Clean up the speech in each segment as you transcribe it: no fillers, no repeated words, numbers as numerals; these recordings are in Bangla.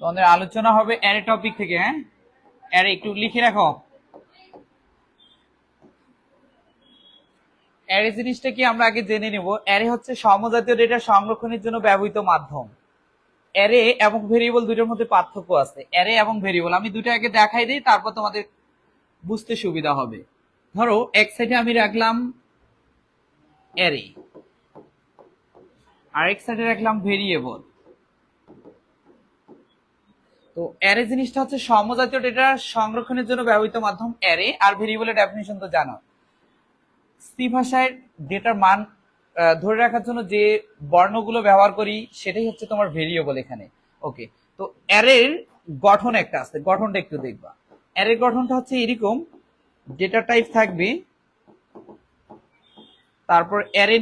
তোমাদের আলোচনা হবে অ্যারে টপিক থেকে। হ্যাঁ, অ্যারে একটু লিখে রাখো। অ্যারে জিনিসটা কি আমরা আগে জেনে নিব। অ্যারে হচ্ছে সমজাতীয় ডেটা সংরক্ষণের জন্য ব্যবহৃত মাধ্যম। অ্যারে এবং ভেরিয়েবল দুটোর মধ্যে পার্থক্য আছে। অ্যারে এবং ভেরিয়েবল আমি দুটো আগে দেখাই দিই, তারপর তোমাদের বুঝতে সুবিধা হবে। ধরো এক সাইডে আমি রাখলাম অ্যারে, আরেক সাইডে রাখলাম ভেরিয়েবল। তো অ্যারে জিনিসটা হচ্ছে সমজাতীয় ডেটা সংরক্ষণের জন্য ব্যবহৃত মাধ্যম অ্যারে। আর ভেরিয়েবলের ডেফিনিশন তো জানো, সি ভাষায় ডেটার মান ধরে রাখার জন্য যে বর্ণগুলো ব্যবহার করি সেটাই হচ্ছে তোমার ভেরিয়েবল এখানে। ওকে, তো অ্যারের গঠন একটা আছে, গঠনটা একটু দেখবা। অ্যারের গঠনটা হচ্ছে এরকম, ডেটা টাইপ থাকবে, তারপর অ্যারে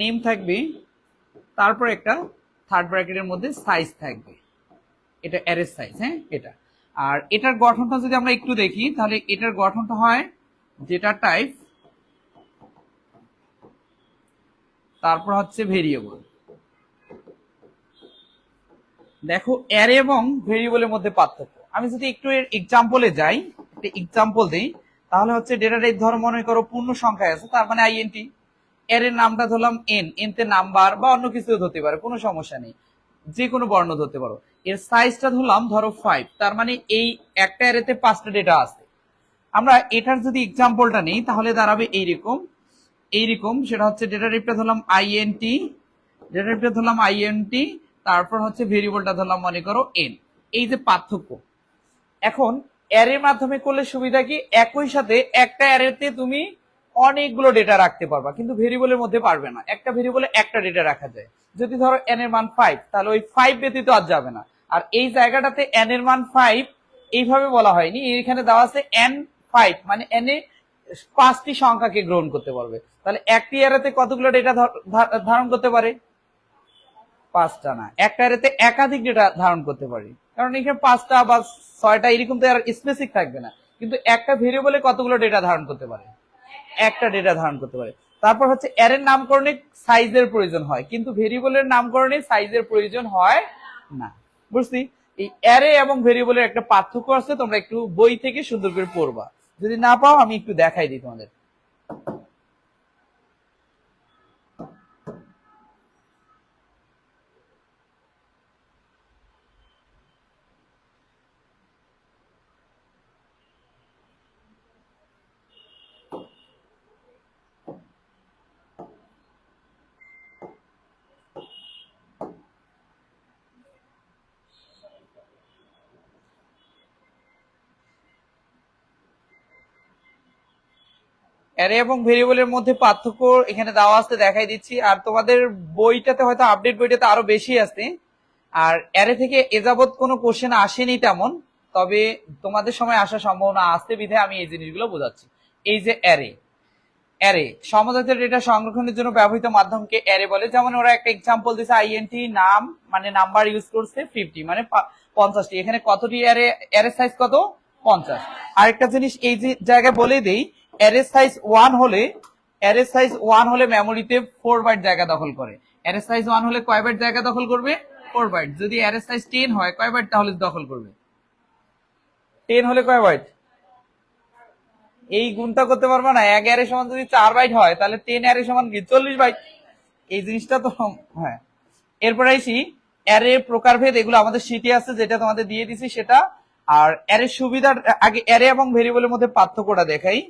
নেম থাকবে, তারপর একটা থার্ড ব্র্যাকেটের মধ্যে সাইজ থাকবে। এটা অ্যারে সাইজ। হ্যাঁ, এটা। আর এটার গঠনটা যদি আমরা একটু দেখি, তাহলে এটার গঠনটা হয় ডেটা টাইপ, তারপর হচ্ছে ভেরিয়েবল। দেখো অ্যারে এবং ভেরিয়েবলের মধ্যে পার্থক্য। আমি যদি একটু এর এক্সাম্পলে যাই, একটা এক্সাম্পল দিই, তাহলে হচ্ছে ডেটা টাইপ ধরো মনে করো পূর্ণ সংখ্যায় আছে, তার মানে আইএনটি। এর নামটা ধরলাম এন তে নাম্বার বা অন্য কিছু ধরতে পারে, কোনো সমস্যা নেই, যে কোনো বর্ণ ধরতে পারো। এর সাইজটা ধরলাম ধরো 5, তার মানে এই একটা অ্যারেতে 5টা ডেটা আছে। আমরা এটার যদি এক্সাম্পলটা নেই তাহলে দাঁড়াবে এইরকম। সেটা হচ্ছে ডেটা টাইপটা ধরলাম আইএনটি, তারপর হচ্ছে ভেরিয়েবলটা ধরলাম মনে করো এন। এই যে পার্থক্য। এখন অ্যারের মাধ্যমে করলে সুবিধা কি, একই সাথে একটা অ্যারেতে তুমি অনেকগুলো ডেটা রাখতে পারবা, কিন্তু ভেরিয়েবলের মধ্যে পারবে না। একটা ভেরিয়েবলে একটা ডেটা রাখা যায়। যদি ধরো এন এর মান 5, তাহলে ওই 5 ব্যতীত আর যাবে না। আর এই জায়গাটাতে এন এর মান 5 এইভাবে বলা হয়নি, এখানে দেওয়া আছে n5, মানে এন এ 5টি সংখ্যাকে গ্রহণ করতে পারবে। তাহলে একটি অ্যারেতে কতগুলো ডেটা ধারণ করতে পারে? 5টা না, একটা অ্যারেতে একাধিক ডেটা ধারণ করতে পারি, কারণ এখানে 5টা বা 6টা এরকম তো আর স্পেসিফিক থাকবে না। কিন্তু একটা ভেরিয়েবলে কতগুলো ডেটা ধারণ করতে পারে? একটা ডেটা ধারণ করতে পারে। তারপর হচ্ছে অ্যারের নামকরণে সাইজের প্রয়োজন হয়, কিন্তু ভেরিয়েবলের নামকরণে সাইজের প্রয়োজন হয় না। বুঝছি? এই অ্যারে এবং ভেরিয়েবলের একটা পার্থক্য আছে, তোমরা একটু বই থেকে সুন্দর করে পড়বা। যদি না পাও আমি একটু দেখাই দিই তোমাদের। অ্যারে এবং ভেরিয়েবলের মধ্যে পার্থক্য এখানে দেওয়া আছে, দেখাই দিচ্ছি। আর তোমাদের বইটাতে হয়তো আপডেট বইটাতে আরো বেশি আছে। আর অ্যারে থেকে এযাবৎ কোনো কোশ্চেন আসেনি তেমন, তবে তোমাদের সময় আসার সম্ভাবনা আছে বিধায় আমি এই জিনিসগুলো বোঝাচ্ছি। এই যে অ্যারে সমজাতীয় ডেটা সংরক্ষণের জন্য ব্যবহৃত মাধ্যমকে অ্যারে বলে। যেমন ওরা একটা এক্সাম্পল দিছে, আইএনটি নাম মানে নাম্বার ইউজ করছে 50, মানে 50টি। এখানে কতটি অ্যারে সাইজ কত? 50। আরেকটা জিনিস এই যে জায়গায় বলে দেই, অ্যারে সাইজ 1 হলে মেমোরিতে 4 বাইট জায়গা দখল করে। অ্যারে সাইজ 1 হলে কয় বাইট জায়গা দখল করবে? 4 বাইট। যদি অ্যারে সাইজ 10 হয়, কয় বাইট তাহলে দখল করবে? 10 হলে কয় বাইট? এই গুণটা করতে পারবা না। 1 অ্যারে সমান যদি 4 বাইট হয়, তাহলে 10 অ্যারে সমান কি 40 বাইট। এই জিনিসটা তো, হ্যাঁ। এরপরে আসি অ্যারে প্রকারভেদ, এগুলো আমাদের শীটে আছে, যেটা তোমাদের দিয়ে দিছি সেটা। আর অ্যারে সুবিধার আগে অ্যারে এবং ভেরিয়েবলের মধ্যে পার্থক্যটা দেখাই।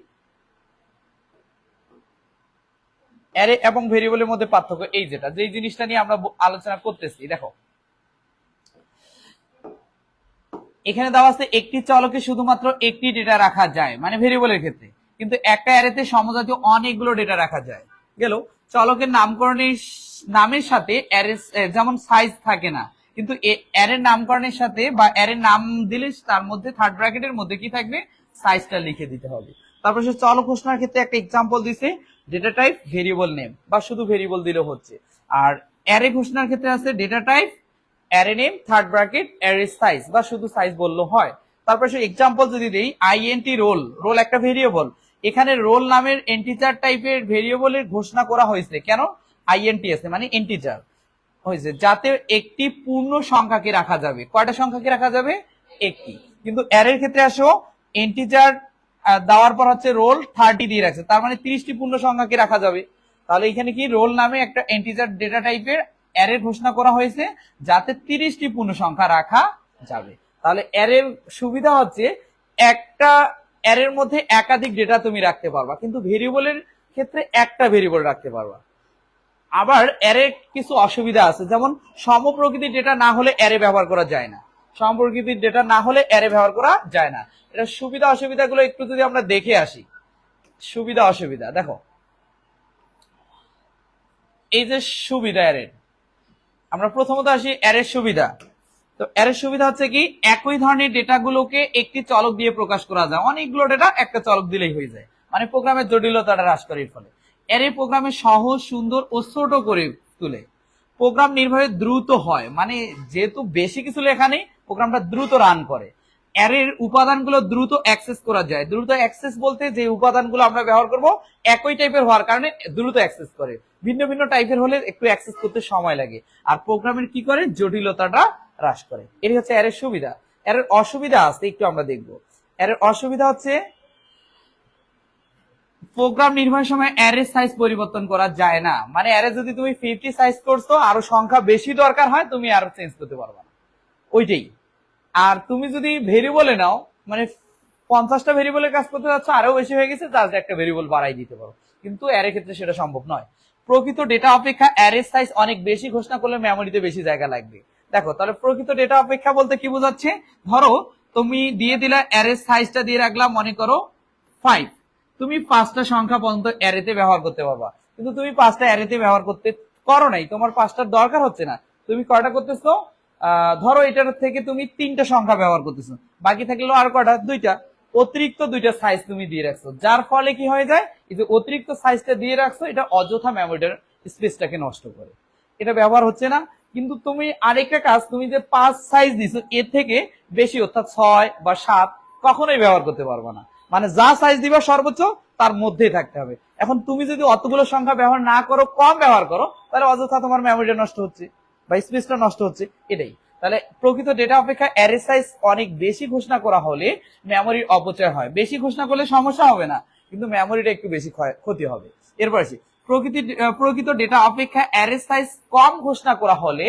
অ্যারে এবং ভেরিয়েবলের মধ্যে পার্থক্য এই যেই জিনিসটা নিয়ে আমরা আলোচনা করতেছি। দেখো এখানে দেওয়া আছে একটি চলকে শুধুমাত্র একটি ডেটা রাখা যায়, মানে ভেরিয়েবলের ক্ষেত্রে। কিন্তু একটা অ্যারেতে সমজাতীয় অনেকগুলো ডেটা রাখা যায়। গেল চলকের নামকরণের নামের সাথে অ্যারে যেমন সাইজ থাকে না, কিন্তু অ্যারের নামকরণের সাথে বা অ্যারের নাম দিলে তার মধ্যে থার্ড ব্র্যাকেটের মধ্যে কি থাকবে? সাইজটা লিখে দিতে হবে। তারপর সে চলক ঘোষণার ক্ষেত্রে একটা এক্সাম্পল দিছে, ডেটা টাইপ ভেরিয়েবল নেম, বা শুধু ভেরিয়েবল দিলে হচ্ছে। আর অ্যারে ঘোষণার ক্ষেত্রে আছে data type array name third bracket array size, বা শুধু সাইজ বললেও হয়। তারপর সে এক্সাম্পল যদি দেই, আইএনটি রোল একটা ভেরিয়েবল, এখানে রোল নামের ইন্টিজার টাইপের ভেরিয়েবলের ঘোষণা করা হয়েছে কেন, আইএনটি আছে মানে ইন্টিজার হয়েছে, যাতে একটি পূর্ণ সংখ্যাকে রাখা যাবে। কয়টা সংখ্যাকে রাখা যাবে, একটি। কিন্তু অ্যারের ক্ষেত্রে আসো ইন্টিজার দেওয়ার পর হচ্ছে রোল 30 দিয়ে রাখছে, তার মানে 30টি পূর্ণ সংখ্যাকে রাখা যাবে। তাহলে এখানে কি রোল নামে একটা ইন্টিজার ডেটা টাইপের অ্যারে ঘোষণা করা হয়েছে যাতে 30টি পূর্ণ সংখ্যা রাখা যাবে। তাহলে অ্যারের সুবিধা হচ্ছে একটা অ্যারের মধ্যে একাধিক ডেটা তুমি রাখতে পারবা, কিন্তু ভেরিয়েবলের ক্ষেত্রে একটা ভেরিয়েবল রাখতে পারবা। আবার অ্যারে কিছু অসুবিধা আছে, যেমন সমপ্রকৃতির ডেটা না হলে অ্যারে ব্যবহার করা যায় না, সমপ্রকৃতির ডেটা না হলে অ্যারে ব্যবহার করা যায় না। এটা সুবিধা অসুবিধাগুলো একটু যদি আমরা দেখে আসি, সুবিধা অসুবিধা দেখো, এই যে সুবিধা অ্যারের, আমরা প্রথমত আসি অ্যারের সুবিধা। তো অ্যারের সুবিধা হচ্ছে কি, একই ধরনের ডেটাগুলোকে একটি চলক দিয়ে প্রকাশ করা যায়, অনেকগুলো ডেটা একটা চলক দিলেই হয়ে যায়, মানে প্রোগ্রামের জটিলতাটা হ্রাস করে। এর ফলে অ্যারে প্রোগ্রামে সহজ, সুন্দর ও ছোট করে তুলে, প্রোগ্রাম নির্ভরে দ্রুত হয়, মানে যেহেতু বেশি কিছু লেখা নেই প্রোগ্রামটা দ্রুত রান করে। অ্যারের উপাদানগুলো দ্রুত অ্যাক্সেস করা যায়, দ্রুত অ্যাক্সেস বলতে যে উপাদানগুলো আমরা ব্যবহার করব একই টাইপের হওয়ার কারণে দ্রুত অ্যাক্সেস করে, ভিন্ন ভিন্ন টাইপের হলে একটু অ্যাক্সেস করতে সময় লাগে, আর প্রোগ্রামের কি করে, জটিলতাটা হ্রাস করে। এটি হচ্ছে অ্যারের সুবিধা। অ্যারের অসুবিধা আছে একটু আমরা দেখব। অ্যারের অসুবিধা হচ্ছে প্রোগ্রাম নির্মাণের সময় অ্যারে সাইজ পরিবর্তন করা যায় না, মানে অ্যারে যদি তুমি 50 সাইজ করছো, আরো সংখ্যা বেশি দরকার হয়, তুমি আরো চেঞ্জ করতে পারবে না, ওইটাই। আর তুমি যদি ভেরিয়েবলে নাও, মানে 50টা ভেরিয়েবলের কাজ করতে যাচ্ছ, আরো বেশি হয়ে গেছে, জাস্ট একটা ভেরিয়েবল বাড়াই দিতে পারো, কিন্তু অ্যারে ক্ষেত্রে সেটা সম্ভব নয়। প্রকৃত ডেটা অপেক্ষা অ্যারে সাইজ অনেক বেশি ঘোষণা করলে মেমোরিতে বেশি জায়গা লাগবে। দেখো তাহলে প্রকৃত ডেটা অপেক্ষা বলতে কি বোঝাচ্ছে, ধরো তুমি দিয়ে দিলা অ্যারে সাইজটা দিয়ে রাখলাম মনে করো 5, তুমি 5টা সংখ্যা পর্যন্ত অ্যারেতে ব্যবহার করতে পারবা, কিন্তু তুমি 5টা অ্যারেতে ব্যবহার করতে করো নাই, তোমার 5টার দরকার হচ্ছে না, তুমি কয়টা করতেছো, ধরো এটার থেকে তুমি 3টা সংখ্যা ব্যবহার করতেছো, বাকি থাকলো আর কয়টা, 2টা, অতিরিক্ত 2টা সাইজ তুমি দিয়ে রাখছো, যার ফলে কি হয়ে যায়, এই যে অতিরিক্ত সাইজটা দিয়ে রাখছো, এটা অযথা মেমোরিটার স্পেসটাকে নষ্ট করে, এটা ব্যবহার হচ্ছে না। কিন্তু তুমি আরেকটা কাজ, তুমি যে 5 সাইজ দিছো এর থেকে বেশি অর্থাৎ 6 বা 7 কখনোই ব্যবহার করতে পারবে না, মানে যা সাইজ দিবা সর্বোচ্চ তার মধ্যেই থাকতে হবে। এখন তুমি যদি অতগুলো সংখ্যা ব্যবহার না করো, কম ব্যবহার করো, তাহলে অযথা তোমার মেমোরিটা নষ্ট হচ্ছে বা স্পেসটা নষ্ট হচ্ছে, এটাই। তাহলে প্রকৃত ডেটা অপেক্ষা অ্যারে সাইজ অনেক বেশি ঘোষণা করা হলে মেমোরির অপচয় হয়, বেশি ঘোষণা করলে সমস্যা হবে না, কিন্তু মেমোরিটা একটু বেশি ক্ষতি হবে। এরপর আসি প্রকৃত ডেটা অপেক্ষা অ্যারে সাইজ কম ঘোষণা করা হলে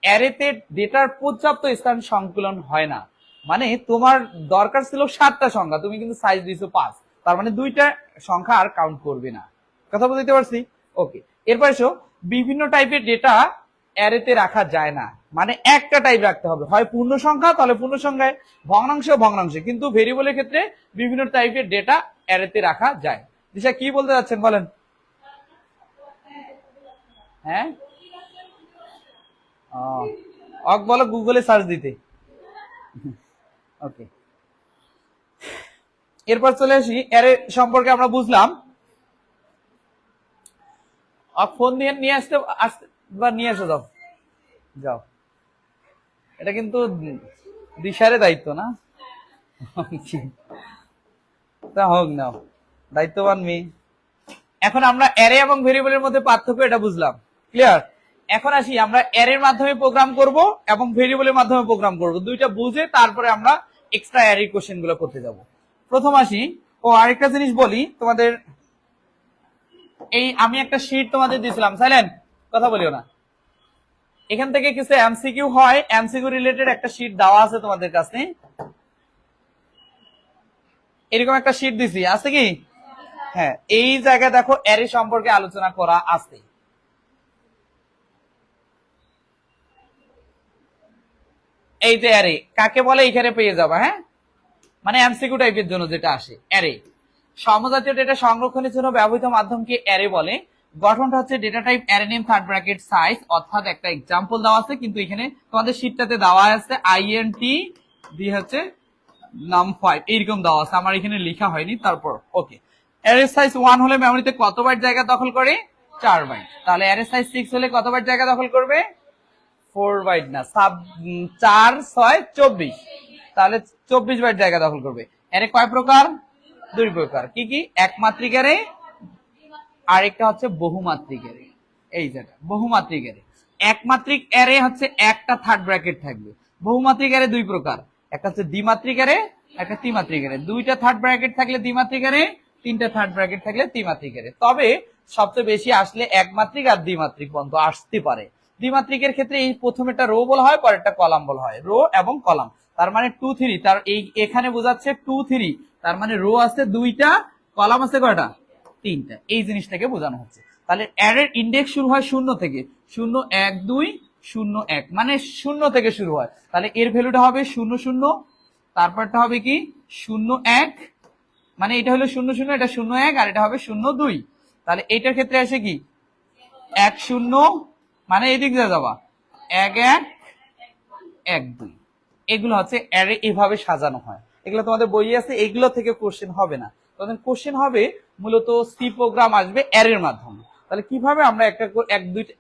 অ্যারেতে ডেটার পর্যাপ্ত স্থান সংকলন হয় না, মানে তোমার দরকার ছিল 7টা সংখ্যা, তুমি কিন্তু সাইজ দিয়েছো 5, তার মানে 2টা সংখ্যা আর কাউন্ট করবে না। কথা বুঝতে পারছি? ওকে। এরপর এসো, বিভিন্ন টাইপের ডেটা অ্যারেতে রাখা যায় না, মানে একটা টাইপ রাখতে হবে, হয় পূর্ণ সংখ্যা তাহলে পূর্ণ সংখ্যায়, ভগ্নাংশে, কিন্তু ভেরিয়েবলের ক্ষেত্রে বিভিন্ন টাইপের ডেটা অ্যারেতে রাখা যায়। দিশা কি বলতে যাচ্ছেন বলেন? হ্যাঁ, বলো গুগলে সার্চ দিতে। ওকে, এরপর চলে আসি অ্যারে সম্পর্কে আমরা বুঝলাম। ফোন দিয়ে নিয়ে আসতে বা নিয়ে আসো, যাও যাও, এটা কিন্তু দিশারে দায়িত্ব না, তা হোক নাও, দায়িত্ববান মেয়ে। এখন আমরা অ্যারে এবং ভেরিয়েবলের মধ্যে পার্থক্য এটা বুঝলাম, ক্লিয়ার? এখন আসি আমরা অ্যারের মাধ্যমে প্রোগ্রাম করব এবং ভেরিয়েবলের মাধ্যমে প্রোগ্রাম করব, দুইটা বুঝে তারপরে আমরা এক্সট্রা অ্যারে কোশ্চেন গুলো করতে যাব। প্রথম আসি, আরেকটা জিনিস বলি তোমাদের, এই আমি একটা শীট তোমাদের দিয়েছিলাম, সাইলেন্ট, কথা বলিও না। এখান থেকে কিছু এমসিকিউ হয়, এমসিকিউ রিলেটেড একটা শীট দেওয়া আছে তোমাদের কাছে, এরকম একটা শীট দিছি, আছে কি? হ্যাঁ, এই জায়গায় দেখো অ্যারে সম্পর্কে আলোচনা করা আছে। এই যে অ্যারে কাকে বলে এখানে পেয়ে যাবা, হ্যাঁ, মানে এমসিকিউ টাইপের জন্য যেটা আসে অ্যারে। সমজাতীয় ডেটা সংরক্ষণের জন্য ব্যবহৃত মাধ্যমকে অ্যারে বলে। গঠনটা হচ্ছে data type array name third bracket size, অর্থাৎ একটা এক্সাম্পল দেওয়া আছে, কিন্তু এখানে তোমাদের শীটটাতে দেওয়া আছে আইএনটি দিয়ে হচ্ছে নাম 5 এইরকম দেওয়া আছে, আমার এখানে লেখা হয়নি। তারপর ওকে, অ্যারে সাইজ 1 হলে মেমোরিতে কত বাইট জায়গা দখল করে? 4 বাইট। তাহলে অ্যারে সাইজ 6 হলে কত বাইট জায়গা দখল করবে? 4 বাইট না, 4 6 24, তাহলে 24 বাইট জায়গা দখল করবে। অ্যারে কয় প্রকার? দুই প্রকার। কি কি? একমাত্রিক অ্যারে, আরেকটা হচ্ছে বহুমাত্রিক অ্যারে। এই যেটা বহুমাত্রিক অ্যারে। একমাত্রিক অ্যারে হচ্ছে একটা থার্ড ব্র্যাকেট থাকবে। বহুমাত্রিক অ্যারে দুই প্রকার, একটা হচ্ছে দ্বিমাত্রিক অ্যারে, একটা ত্রিমাত্রিক অ্যারে। দুইটা থার্ড ব্র্যাকেট থাকলে দ্বিমাত্রিক অ্যারে, তিনটা থার্ড ব্র্যাকেট থাকলে ত্রিমাত্রিক অ্যারে। তবে সবচেয়ে বেশি আসলে একমাত্রিক আর দ্বিমাত্রিক পর্যন্ত আসতে পারে। দ্বিমাত্রিকের ক্ষেত্রে এই প্রথমেরটা রো বলা হয়, পরেরটা কলাম বলা হয়, রো এবং কলাম। তার মানে 2 3, তার এই এখানে বোঝাচ্ছে 2 3, তার মানে রো আছে দুইটা, কলাম আছে কয়টা? তিনটা। এই জিনিসটাকে বোঝানো হচ্ছে। তাহলে অ্যারের ইন্ডেক্স শুরু হয় 0 থেকে, 0 1 2 0 1, মানে 0 থেকে শুরু হয়। তাহলে এর ভ্যালুটা হবে 0 0, তারপরটা হবে কি 0 1, মানে এটা হলো 0 0, এটা 0 1, আর এটা হবে 0 2। তাহলে এইটার ক্ষেত্রে আসে কি 1 0, মানে এই দিক দিয়ে যাবা 1 1 1 2। এগুলো হচ্ছে অ্যারে, এভাবে সাজানো হয়। এগুলো তোমাদের বইয়ে আছে, এগুলো থেকে কোশ্চেন হবে না। তখন কোশ্চেন হবে মূলত সি প্রোগ্রাম আসবে অ্যারের মাধ্যমে। তাহলে কিভাবে আমরা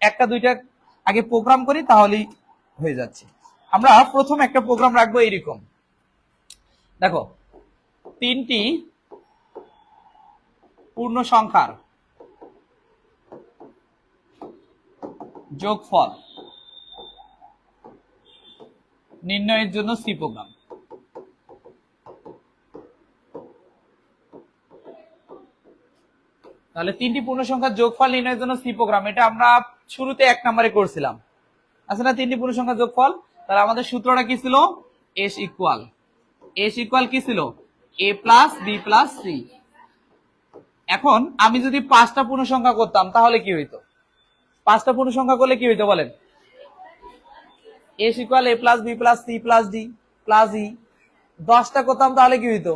একটা দুইটা আগে প্রোগ্রাম করি, তাহলেই হয়ে যাচ্ছে। আমরা প্রথম একটা প্রোগ্রাম রাখবো এইরকম। দেখো, তিনটি পূর্ণ সংখ্যার যোগফল নির্ণয়ের জন্য সি প্রোগ্রাম। তাহলে তিনটি পূর্ণ সংখ্যার যোগফল নির্ণয়ের জন্য সি প্রোগ্রাম, এটা আমরা শুরুতে 1 নম্বরে করছিলাম। আচ্ছা না, তিনটি পূর্ণ সংখ্যার যোগফল। তাহলে আমাদের সূত্রটা কি ছিল? এস ইকুয়াল কি ছিল? এ প্লাস বি প্লাস সি। এখন আমি যদি 5টা পূর্ণ সংখ্যা করতাম তাহলে কি হইতো? 5টা পূর্ণ সংখ্যা করলে কি হইতো বলেন? S equal A plus B plus C plus D plus E. 10টা করতাম তাহলে কি হইতো?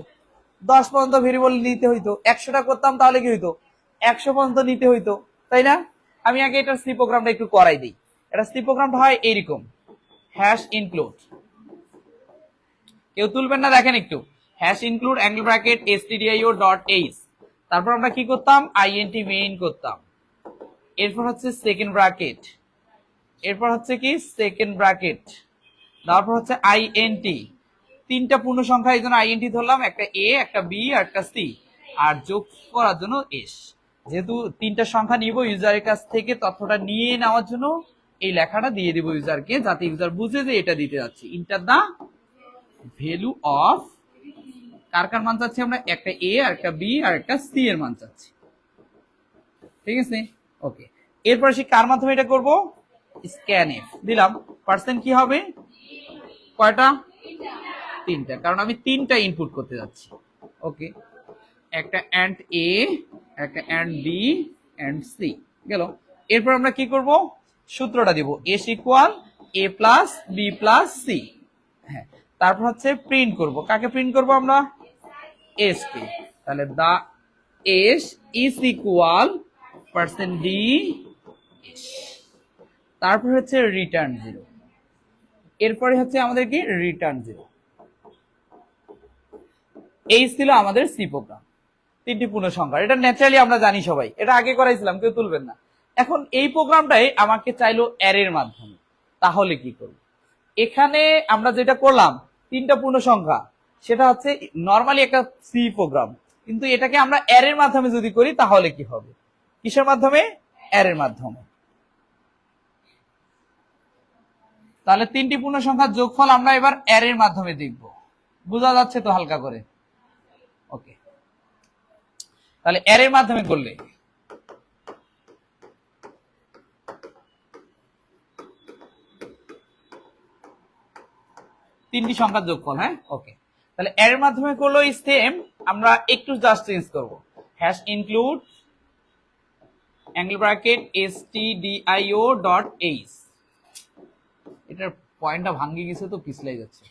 10 পর্যন্ত ভেরিয়েবল নিতে হইতো। 100টা করতাম তাহলে কি হইতো? 100 পর্যন্ত নিতে হইতো, তাই না? আমি আগে এটা সি প্রোগ্রামটা একটু করাই দিই। এটা সি প্রোগ্রামটা হয় এইরকম, হ্যাশ ইনক্লুড, কেউ তুলবেন না, দেখেন একটু, hash include angle bracket stdio dot H. তারপর আমরা কি করতাম? int মেইন করতাম। এরপর হচ্ছে সেকেন্ড ব্র্যাকেট, এরপর হচ্ছে কি সেকেন্ড ব্র্যাকেট, তারপর হচ্ছে int। তিনটা পূর্ণ সংখ্যা, এই জন্য int ধরলাম, একটা a, একটা b আর একটা c, আর যোগ করার জন্য s। যেহেতু তিনটা সংখ্যা নিব, ইউজারের কাছ থেকে তথ্যটা নিয়ে নেওয়ার জন্য এই লেখাটা দিয়ে দিব ইউজারকে, যাতে ইউজার বুঝে যে এটা দিতে যাচ্ছি। ইন্টার দা ভ্যালু অফ, কার কার মান চাচ্ছি আমরা? একটা a আর একটা b আর একটা c এর মান চাচ্ছি। ঠিক আছে, ওকে। এরপর সে কার মাধ্যমে এটা করব? স্ক্যানএফ দিলাম। পার্সেন্ট কি হবে? কয়টা? তিনটা, কারণ আমি তিনটা ইনপুট করতে যাচ্ছি। ওকে, একটা অ্যান্ড এ, একটা অ্যান্ড বি, অ্যান্ড সি গেল। এরপর আমরা কি করব? সূত্রটা দিব, S equal A plus B plus C. হ্যাঁ, তারপর হচ্ছে প্রিন্ট করব। কাকে প্রিন্ট করব আমরা? এস কে। তাহলে the S is equal percent D, তারপর হচ্ছে রিটার্ন 0। এরপরে হচ্ছে আমাদের কি? রিটার্ন 0। এই ছিল আমাদের সি প্রোগ্রাম, তিনটি পূর্ণ সংখ্যা। এটা ন্যাচারালি আমরা জানি সবাই, এটা আগে করাইছিলাম, কেউ তুলবেন না। এখন এই প্রোগ্রামটাই আমাকে চাইলো অ্যারের মাধ্যমে, তাহলে কি করব? এখানে আমরা যেটা করলাম তিনটা পূর্ণ সংখ্যা, সেটা হচ্ছে নরমালি একটা সি প্রোগ্রাম, কিন্তু এটাকে আমরা অ্যারের মাধ্যমে যদি করি তাহলে কি হবে? কিসের মাধ্যমে? অ্যারের মাধ্যমে। তাহলে তিনটি পূর্ণ সংখ্যার যোগফল আমরা এবার অ্যারের মাধ্যমে দেখব। বোঝা যাচ্ছে তো হালকা করে? ওকে, তাহলে অ্যারের মাধ্যমে করলে তিনটি সংখ্যার যোগফল। হ্যাঁ, ওকে। তাহলে অ্যারের মাধ্যমে করলো সেম, আমরা একটু জাস্ট চেঞ্জ করব। Hash include angle bracket stdio dot H. এটার পয়েন্টটা ভাঙ্গি গেছে তো পিছলাই যাচ্ছে।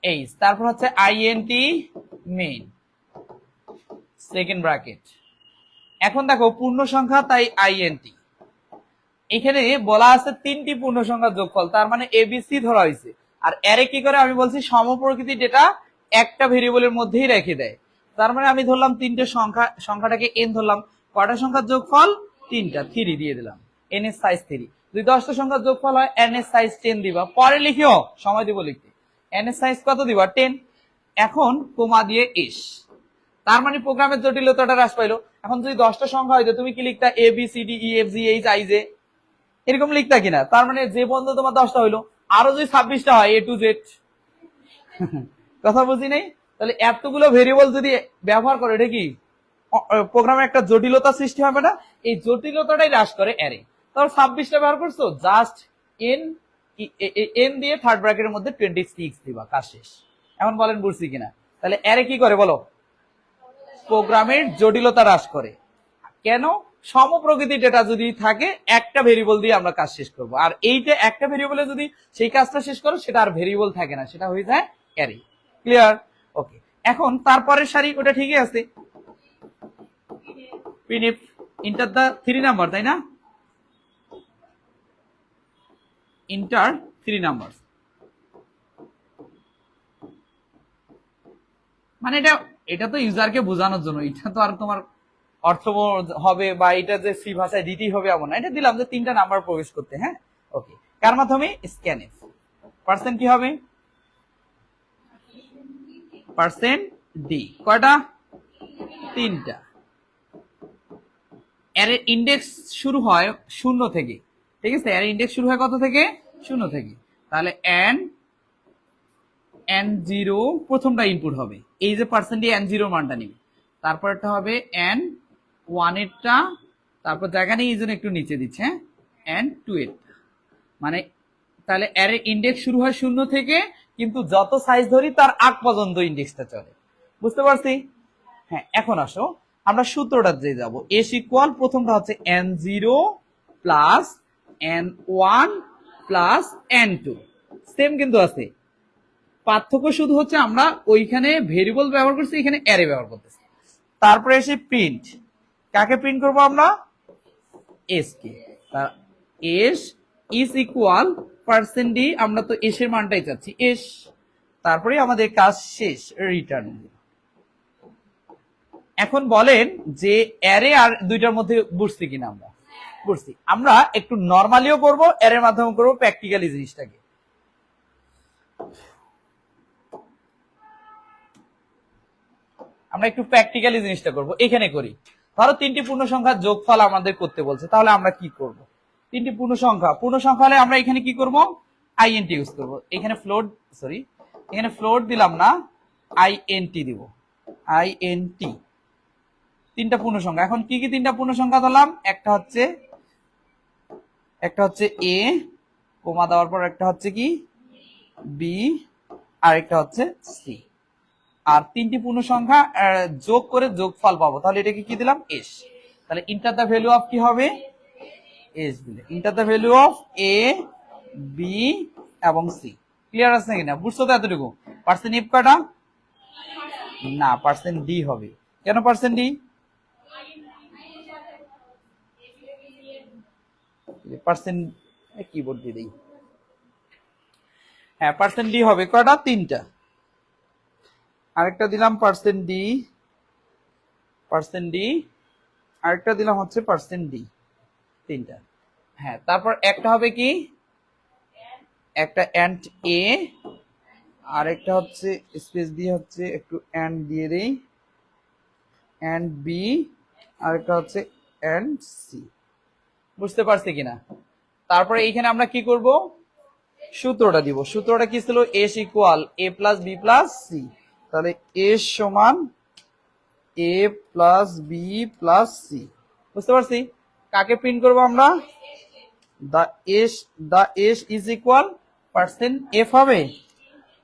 এইচ, তারপর হচ্ছে int মেইন, সেকেন্ড ব্র্যাকেট। এখন দেখো পূর্ণ সংখ্যা, তাই int। এখানে বলা আছে তিনটি পূর্ণ সংখ্যার যোগফল, তার মানে এবিসি ধরা হয়েছে। আর অ্যারে কি করে? আমি বলছি সমপ্রকৃতি ডেটা একটা ভেরিয়েবলের মধ্যেই রেখে দেয়। তার মানে আমি ধরলাম তিনটে সংখ্যাটাকে n ধরলাম। কয়টা সংখ্যার যোগফল? তিনটা, 3 দিয়ে দিলাম, n এর সাইজ 3। যদি 10টা সংখ্যার যোগফল হয়, n এর সাইজ 10 দিবা। পরে লিখিও, সময় দিব লিখতে। n এর সাইজ কত দিবা? 10। এখন কোমা দিয়ে এস। তার মানে প্রোগ্রামের জটিলতাটা হ্রাস পাইলো। এখন যদি 10টা সংখ্যা হইতো তুমি কি লিখতা A B C D E F G H I J, এরকম লিখতা কিনা? তার মানে যে বন্ধ তোমার 10টা হইলো, আরো যদি 26টা হয় এ টু জেড। কথা বুঝি নাই? তাহলে এতগুলো ভেরিয়েবল যদি ব্যবহার করে এটা কি প্রোগ্রামে একটা জটিলতা সৃষ্টি হবে না? এই জটিলতাটাই হ্রাস করে অ্যারে। তাহলে 26টা ব্যবহার করছো, জাস্ট এন দিয়ে থার্ড ব্র্যাকেটের মধ্যে 26 দিবা, কাজ শেষ। এখন বলেন বুঝছি কিনা? তাহলে অ্যারে কি করে বলো? প্রোগ্রামের জটিলতা হ্রাস করে। কেন? সমপ্রকৃতির ডেটা যদি থাকে একটা ভেরিয়েবল দিয়ে আমরা কাজ শেষ করব, আর এইটা একটা ভেরিয়েবলে যদি সেই কাজটা শেষ করো সেটা আর ভেরিয়েবল থাকে না, সেটা হয়ে যায় অ্যারে। ক্লিয়ার? ওকে। এখন তারপরের সারি ওটা ঠিকই আছে, প্রিন্ট ইন্টার দা 3 নাম্বার, তাই না? ইন্টার 3 নাম্বার, মানে এটা তো ইউজারকে বোঝানোর জন্য, এটা তো আর তোমার অর্থ হবে বা এটা যে সি ভাষায় দিতেই হবে এমন না। এটা দিলাম যে 3টা নাম্বার প্রবেশ করতে। হ্যাঁ, ওকে। কার মাধ্যমে? স্ক্যানএফ। পার্সেন্ট কি হবে? Percent D. কয়টা? 3টা। এর ইন্ডেক্স শুরু হয় 0 থেকে, ঠিক আছে? এর ইন্ডেক্স শুরু হয় কত থেকে? 0 থেকে। তাহলে n0 প্রথমটা ইনপুট হবে, এই যে পার্সেন্ট ডি n0 মানটা নিবে। তারপরটা হবে n1 এরটা, তারপর জায়গা নেই এই জন্য একটু নিচে দিচ্ছে, হ্যাঁ, n2 এরটা। মানে তাহলে এর ইন্ডেক্স শুরু হয় 0 থেকে, কিন্তু যত সাইজ ধরি তার আগ পর্যন্ত ইন্ডেক্সটা চলে। বুঝতে পারছি? হ্যাঁ, এখন আসো আমরা সূত্রটা যে যাব। এস ইকুয়াল প্রথমটা হচ্ছে n0 plus n1 plus n2, same কিন্তু আছে। পার্থক্য শুধু হচ্ছে আমরা ওইখানে ভেরিয়েবল ব্যবহার করছি, এখানে অ্যারে ব্যবহার করতেছি। তারপরে এসে প্রিন্ট, কাকে প্রিন্ট করব আমরা? S K. S is equal percent D, আমরা তো এস এর মানটাই চাচ্ছি, এস। তারপরে আমাদের কাজ শেষ, রিটার্ন। এখন বলেন যে অ্যারে আর দুইটার মধ্যে বুঝছি কিনা? আমরা বুঝছি। আমরা একটু নর্মালিও করব, অ্যারের মাধ্যমে করব, প্র্যাকটিক্যালি জিনিসটাকে। আমরা একটু প্র্যাকটিক্যালি জিনিসটা করব, এখানে করি। ধরো 3টি পূর্ণ সংখ্যার যোগফল আমাদের করতে বলছে, তাহলে আমরা কি করব? 3টি পূর্ণ সংখ্যা হলে আমরা এখানে কি করব? আইএনটি ইউজ করব। এখানে ফ্লোট, সরি এখানে ফ্লোট দিলাম না, আইএনটি দিব, আইএনটি। 3টা পূর্ণ সংখ্যা। এখন কি কি 3টা পূর্ণ সংখ্যা ধরলাম? একটা হচ্ছে এ, কোমা দেওয়ার পর একটা হচ্ছে কি বি, আর একটা হচ্ছে সি। আর 3টি পূর্ণ সংখ্যা যোগ করে যোগফল পাবো, তাহলে এটাকে কি দিলাম? এস। তাহলে ইন্টার দ্য ভ্যালু অফ কি হবে? এস দিলে enter the value of A, B এবং সি। ক্লিয়ার আছে কিনা? বুঝছো তো এতটুকু? পার্সেন্ট ইফ কয়টা? না, পার্সেন্ট ডি হবে। কেন পার্সেন্ট ডি? পার্সেন্ট কিবোর্ড দিয়ে দিই। হ্যাঁ, পার্সেন্ট ডি হবে। কয়টা? 3টা। আরেকটা দিলাম পার্সেন্ট ডি, আরেকটা দিলাম হচ্ছে পার্সেন্ট ডি, 3টা। হ্যাঁ, তারপর একটা হবে কি? একটা এন্ড এ, আর একটা হচ্ছে স্পেস দিয়ে হচ্ছে একটু এন্ড দিয়ে দেই, এন্ড বি, আর একটা হচ্ছে এন্ড সি। বুঝতে পারছি কিনা? তারপরে এইখানে আমরা কি করব? সূত্রটা দিব। সূত্রটা কি ছিল? S equal A plus B plus C. তাহলে এস সমান A plus B plus C. বুঝতে পারছি? কাকে প্রিন্ট করব আমরা? The S is equal percent F হবে,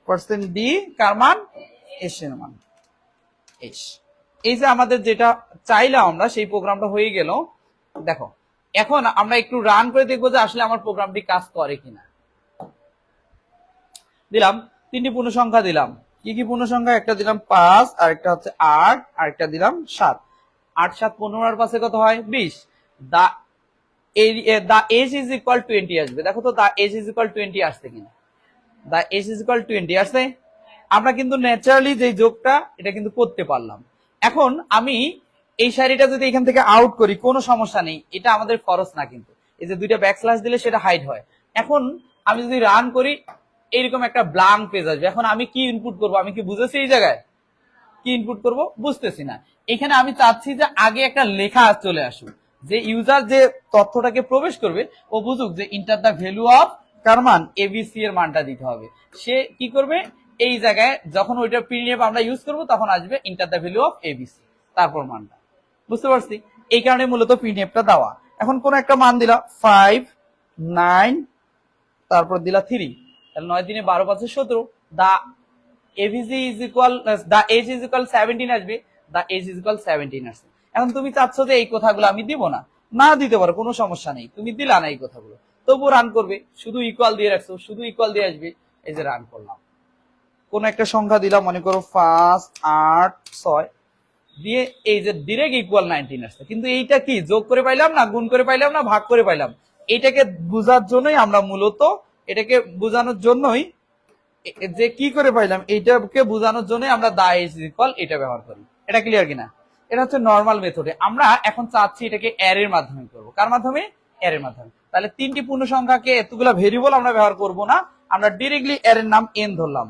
পার্সেন্ট ডি কার মান? এস এর মান, এস। এই যে আমাদের যেটা চাইলাম আমরা, সেই প্রোগ্রামটা হয়ে গেল। দেখো, এখন আমরা একটু রান করে দেখবো যে আসলে আমার প্রোগ্রামটি কাজ করে কিনা। দিলাম 3টি পূর্ণ সংখ্যা দিলাম। কি কি পূর্ণ সংখ্যা? একটা দিলাম 5, আর একটা হচ্ছে 8, আর একটা দিলাম 7। 8 7 15 আর 5 কত হয়? 20। দা এজ ইজ ইকুয়াল 20 আসবে। দেখো তো দা এজ ইজ ইকুয়াল 20 আসছে কিনা? দা এজ ইজ ইকুয়াল 20 আসছে। আমরা কিন্তু ন্যাচারালি যে যোগটা এটা কিন্তু করতে পারলাম। এখন আমি এই সারিটা যদি এখান থেকে আউট করি কোনো সমস্যা নেই, এটা আমাদের খরচ না কিন্তু। এই যে 2টা ব্যাকস্ল্যাশ দিলে সেটা হাইড হয়। এখন আমি যদি রান করি, এইরকম একটা ব্ল্যাঙ্ক পেজ আসবে। এখন আমি কি ইনপুট করব? আমি কি বুঝেছি এই জায়গায়? কি ইনপুট করব বুঝতেছি না। এখানে আমি চাচ্ছি যে আগে একটা লেখা চলে আসুক, যে ইউজার যে তথ্যটাকে প্রবেশ করবে ও বুঝুক যে ইন্টার দ্য ভ্যালু অফ কার মান, এবিসি এর মানটা দিতে হবে। সে কি করবে, এই জায়গায় যখন ওইটা প্রিন্টএফ আমরা ইউজ করব তখন আসবে inter the value of ABC, তারপর মানটা। বুঝতে পারছি? এই কারণে মূলত প্রিন্টএফটা দেওয়া। এখন কোন একটা মান দিলা 5 9 তারপর দিলা 3, তাহলে 9 দিনে 12 5 17, the AVG is equal, the age is equal 17 আসবে, দা এজ ইজ ইকুয়াল 17 আসছে। এখন তুমি চাচ্ছ যে এই কথাগুলো আমি দিব না, না দিতে পারো, কোনো সমস্যা নেই, তুমি দিলা না এই কথাগুলো, তবু রান করবে, শুধু ইকুয়াল দিয়ে রাখছো, শুধু ইকুয়াল দিয়ে আসবে। এই যে রান করলাম, কোন একটা সংখ্যা দিলাম, মনে করো 5 8 6 দিয়ে এই যে ডিরেক্ট ইকুয়াল 19 আসছে। কিন্তু এইটা কি যোগ করে পাইলাম না, গুণ করে পাইলাম না, ভাগ করে পাইলাম? এটাকে বোঝার জন্যই আমরা মূলত, এটাকে বোঝানোর জন্যই যে কি করে পাইলাম এইটাকে বোঝানোর জন্য আমরা দা ইজ ইকুয়াল এটা ব্যবহার করি। এটা ক্লিয়ার কিনা? এটা হচ্ছে নর্মাল মেথডে। আমরা এখন চাচ্ছি এটাকে অ্যারের মাধ্যমে করব। কার মাধ্যমে? অ্যারের মাধ্যমে। তাহলে তিনটি পূর্ণ সংখ্যাকে এতগুলা ভেরিয়েবল আমরা ব্যবহার করব না, আমরা ডিরেক্টলি অ্যারের নাম এন ধরলাম।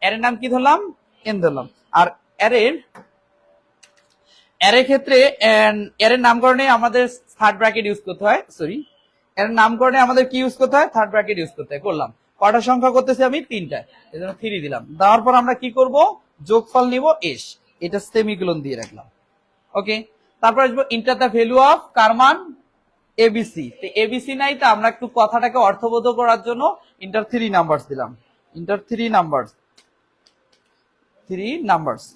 অ্যারের নাম কি ধরলাম? এন ধরলাম। আর অ্যারের ক্ষেত্রে অ্যারের নামকরণে আমাদের থার্ড ব্র্যাকেট ইউজ করতে হয়, সরি, অ্যারের নামকরণে আমাদের কি ইউজ করতে হয়? থার্ড ব্র্যাকেট ইউজ করতে হয়। করলাম, কয়টা সংখ্যা করতেছি আমি? 3টা, এজন্য 3 দিলাম। দেওয়ার পর আমরা কি করব? যোগফল নিব এস, এটা সেমিকোলন দিয়ে রাখলাম। ওকে, তারপর আসবো ইন্টার দ্য ভ্যালু অফ কার মান? এবিসি। তো এবিসি নাই, তো আমরা একটু কথাটাকে অর্থবোধ করার জন্য ইন্টার 3 নাম্বারস দিলাম। Enter 3 numbers, 3 numbers.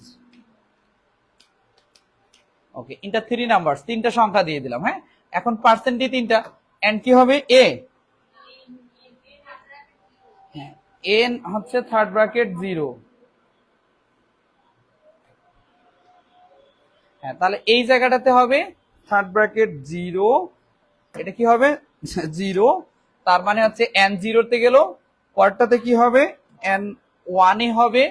Okay, enter 3 numbers, তিনটা সংখ্যা দিয়ে দিলাম। হ্যাঁ, এখন পার্সেন্টে তিনটা, এন্ড কি হবে? এ, এন হচ্ছে থার্ড ব্র্যাকেট 0। হ্যাঁ, তাহলে এই জায়গাটাতে হবে থার্ড ব্র্যাকেট 0, এটা কি হবে? 0। তার মানে হচ্ছে এন 0-তে গেল, পরটাতে কি হবে? এন 1-এ হবে,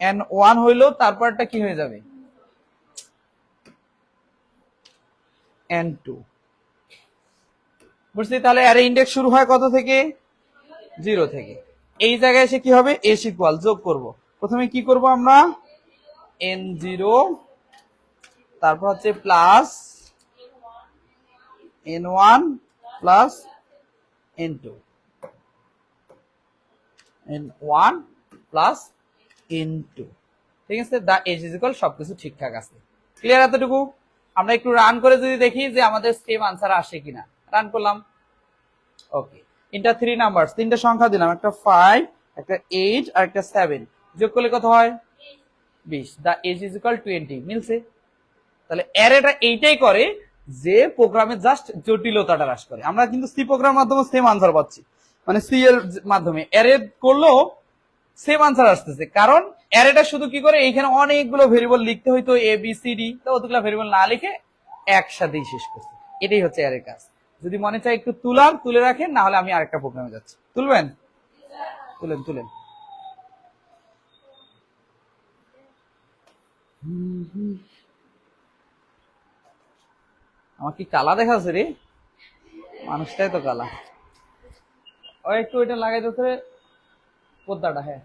এন 1 হইলো, তারপরটা কি হয়ে যাবে? এন 2। বুঝছি? তাহলে অ্যারে ইন্ডেক্স শুরু হয় কত থেকে? 0 থেকে। এই জায়গায় এসে কি হবে? এস ইকুয়াল, যোগ করব। প্রথমে কি করব আমরা? এন 0, তারপর হচ্ছে plus N 1 plus N 2, N 1 plus N 2। ঠিক আছে, দা এজ ইজ ইকুয়াল, সবকিছু ঠিকঠাক আছে। ক্লিয়ার এতটুকু? আমরা একটু রান করে যদি দেখি যে আমাদের সেম আনসার আসে কিনা। রান করলাম। ওকে, ইন্টার 3 নাম্বারস, তিনটা সংখ্যা দিলাম, একটা 5, একটা 8 আর একটা 7। যোগ করলে কত হয়? 20। দা এজ ইজ ইকুয়াল 20। মিলছে? তাহলে অ্যারেটা এইটাই করে যে প্রোগ্রামে জাস্ট জটিলতাটা হ্রাস করে। আমরা কিন্তু সি প্রোগ্রামের মাধ্যমে সেম আনসার পাচ্ছি, মানে সি এর মাধ্যমে অ্যারে করলেও সেম আনসার আসতেছে। কারণ অ্যারেটা শুধু কি করে, এইখানে অনেকগুলো ভেরিয়েবল লিখতে হইতো, এ বি সি ডি, তো অতগুলো ভেরিয়েবল না লিখে একসাথেই শেষ করছে। এটাই হচ্ছে অ্যারের কাজ। যদি মনে চায় একটু তুলে রাখেন, না হলে আমি আরেকটা প্রোগ্রামে যাচ্ছি। তুলবেন? তুলেন তুলেন। আমার কি কালা দেখাচ্ছে রে? মানুষটাই তো কালা। ও একটু ওইটা লাগাই দিতে, পর্দাটা। হ্যাঁ,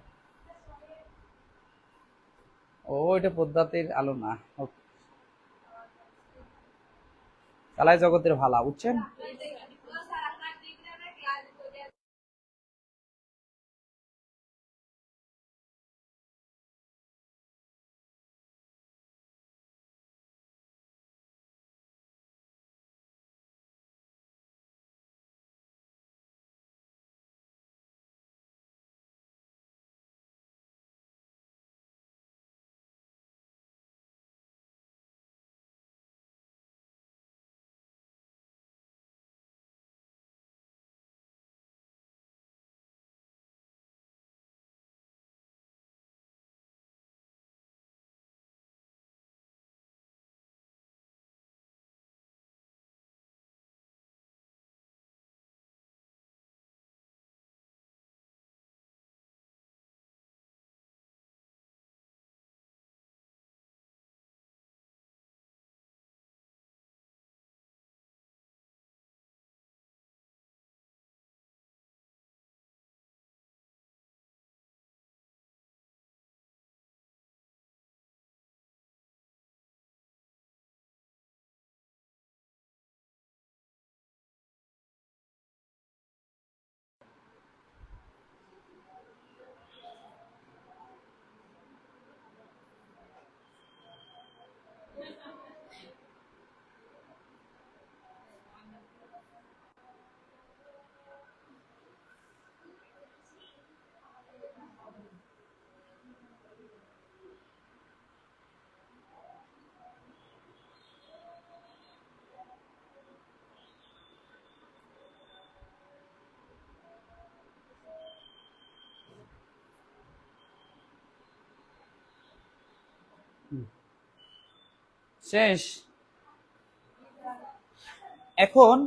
ও এটা পদ্মাতে আলো না। কালাই জগতের ভালা, বুঝছেন? শেষ। এখন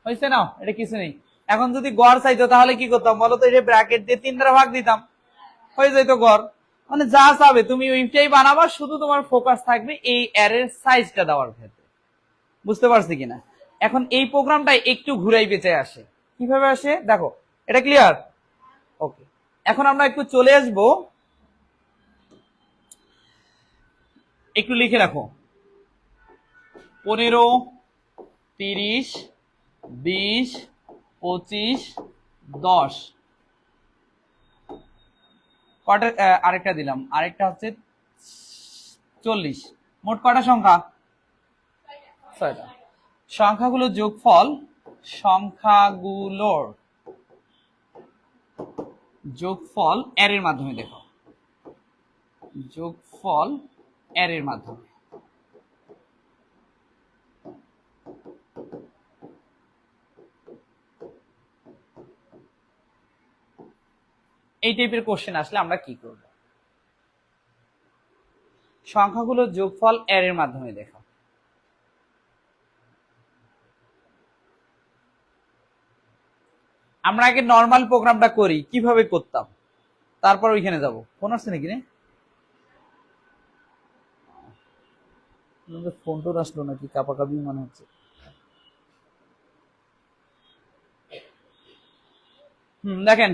হয়েছে না, এটা কিছু নেই। এখন যদি গড় চাইতো তাহলে কি করতাম বলতো, এই যে ব্র্যাকেট দিয়ে 3 দ্বারা ভাগ দিতাম, হয়ে যেত গড়। মানে যা চাবে তুমি ওইটাই বানাবা, শুধু তোমার ফোকাস থাকবে এই অ্যারের সাইজটা দেওয়ার ক্ষেত্রে। বুঝতে পারছি কিনা? এখন এই প্রোগ্রামটা একটু ঘুরাই পেঁচে আসে। কিভাবে আসে দেখো, এটা ক্লিয়ার? ওকে, এখন আমরা একটু চলে আসবো, একটু লিখে রাখো 15, 30, 20, 25, 10 কটা, আরেকটা দিলাম, আরেকটা হচ্ছে 40। মোট কটা সংখ্যা? 6টা। সংখ্যাগুলোর যোগফল, সংখ্যাগুলোর যোগফল অ্যারের মাধ্যমে দেখো, যোগফল অ্যারের মাধ্যমে। এই টাইপের কোশ্চেন আসলে আমরা কি করব? সংখ্যাগুলোর যোগফল অ্যারের মাধ্যমে দেখো। আমরা আগে নর্মাল প্রোগ্রামটা করি, কিভাবে করতাম, তারপর ওইখানে যাব। ফোন আসছে নাকি রে? ফোন টোন আসলো নাকি, কাপাকাপি মনে হচ্ছে। দেখেন,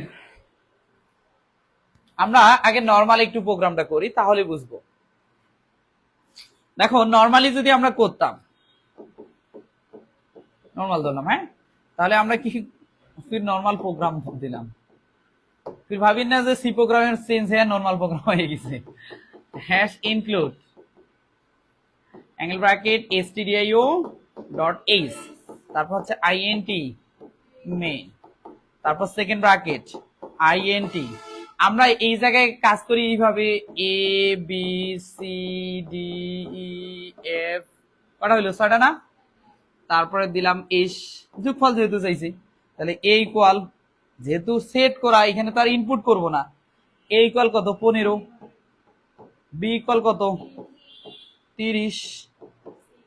আমরা আগে নর্মাল একটু প্রোগ্রামটা করি, তাহলে বুঝবো। দেখো নর্মালি যদি আমরা করতাম, নর্মাল ধরলাম, হ্যাঁ, তাহলে আমরা কি ফির নর্মাল প্রোগ্রাম দিলাম, ফির ভাবিন না যে সি প্রোগ্রামের চেঞ্জ হয়ে নর্মাল প্রোগ্রাম হয়ে গেছে। Hash include angle bracket stdio dot H, তারপর হচ্ছে int মেইন, তারপর সেকেন্ড ব্র্যাকেট int। আমরা এই জায়গায় কাজ করি এইভাবে, A B C D E F, কটা হইলো? 6টা না? তারপরে দিলাম এস, যোগফল যেহেতু চাইছি, তাহলে এ ইকুয়াল, যেহেতু সেট করা এখানে তো আর ইনপুট করব না, এ ইকুয়াল কত? 15, বি ইকুয়াল কত? 30,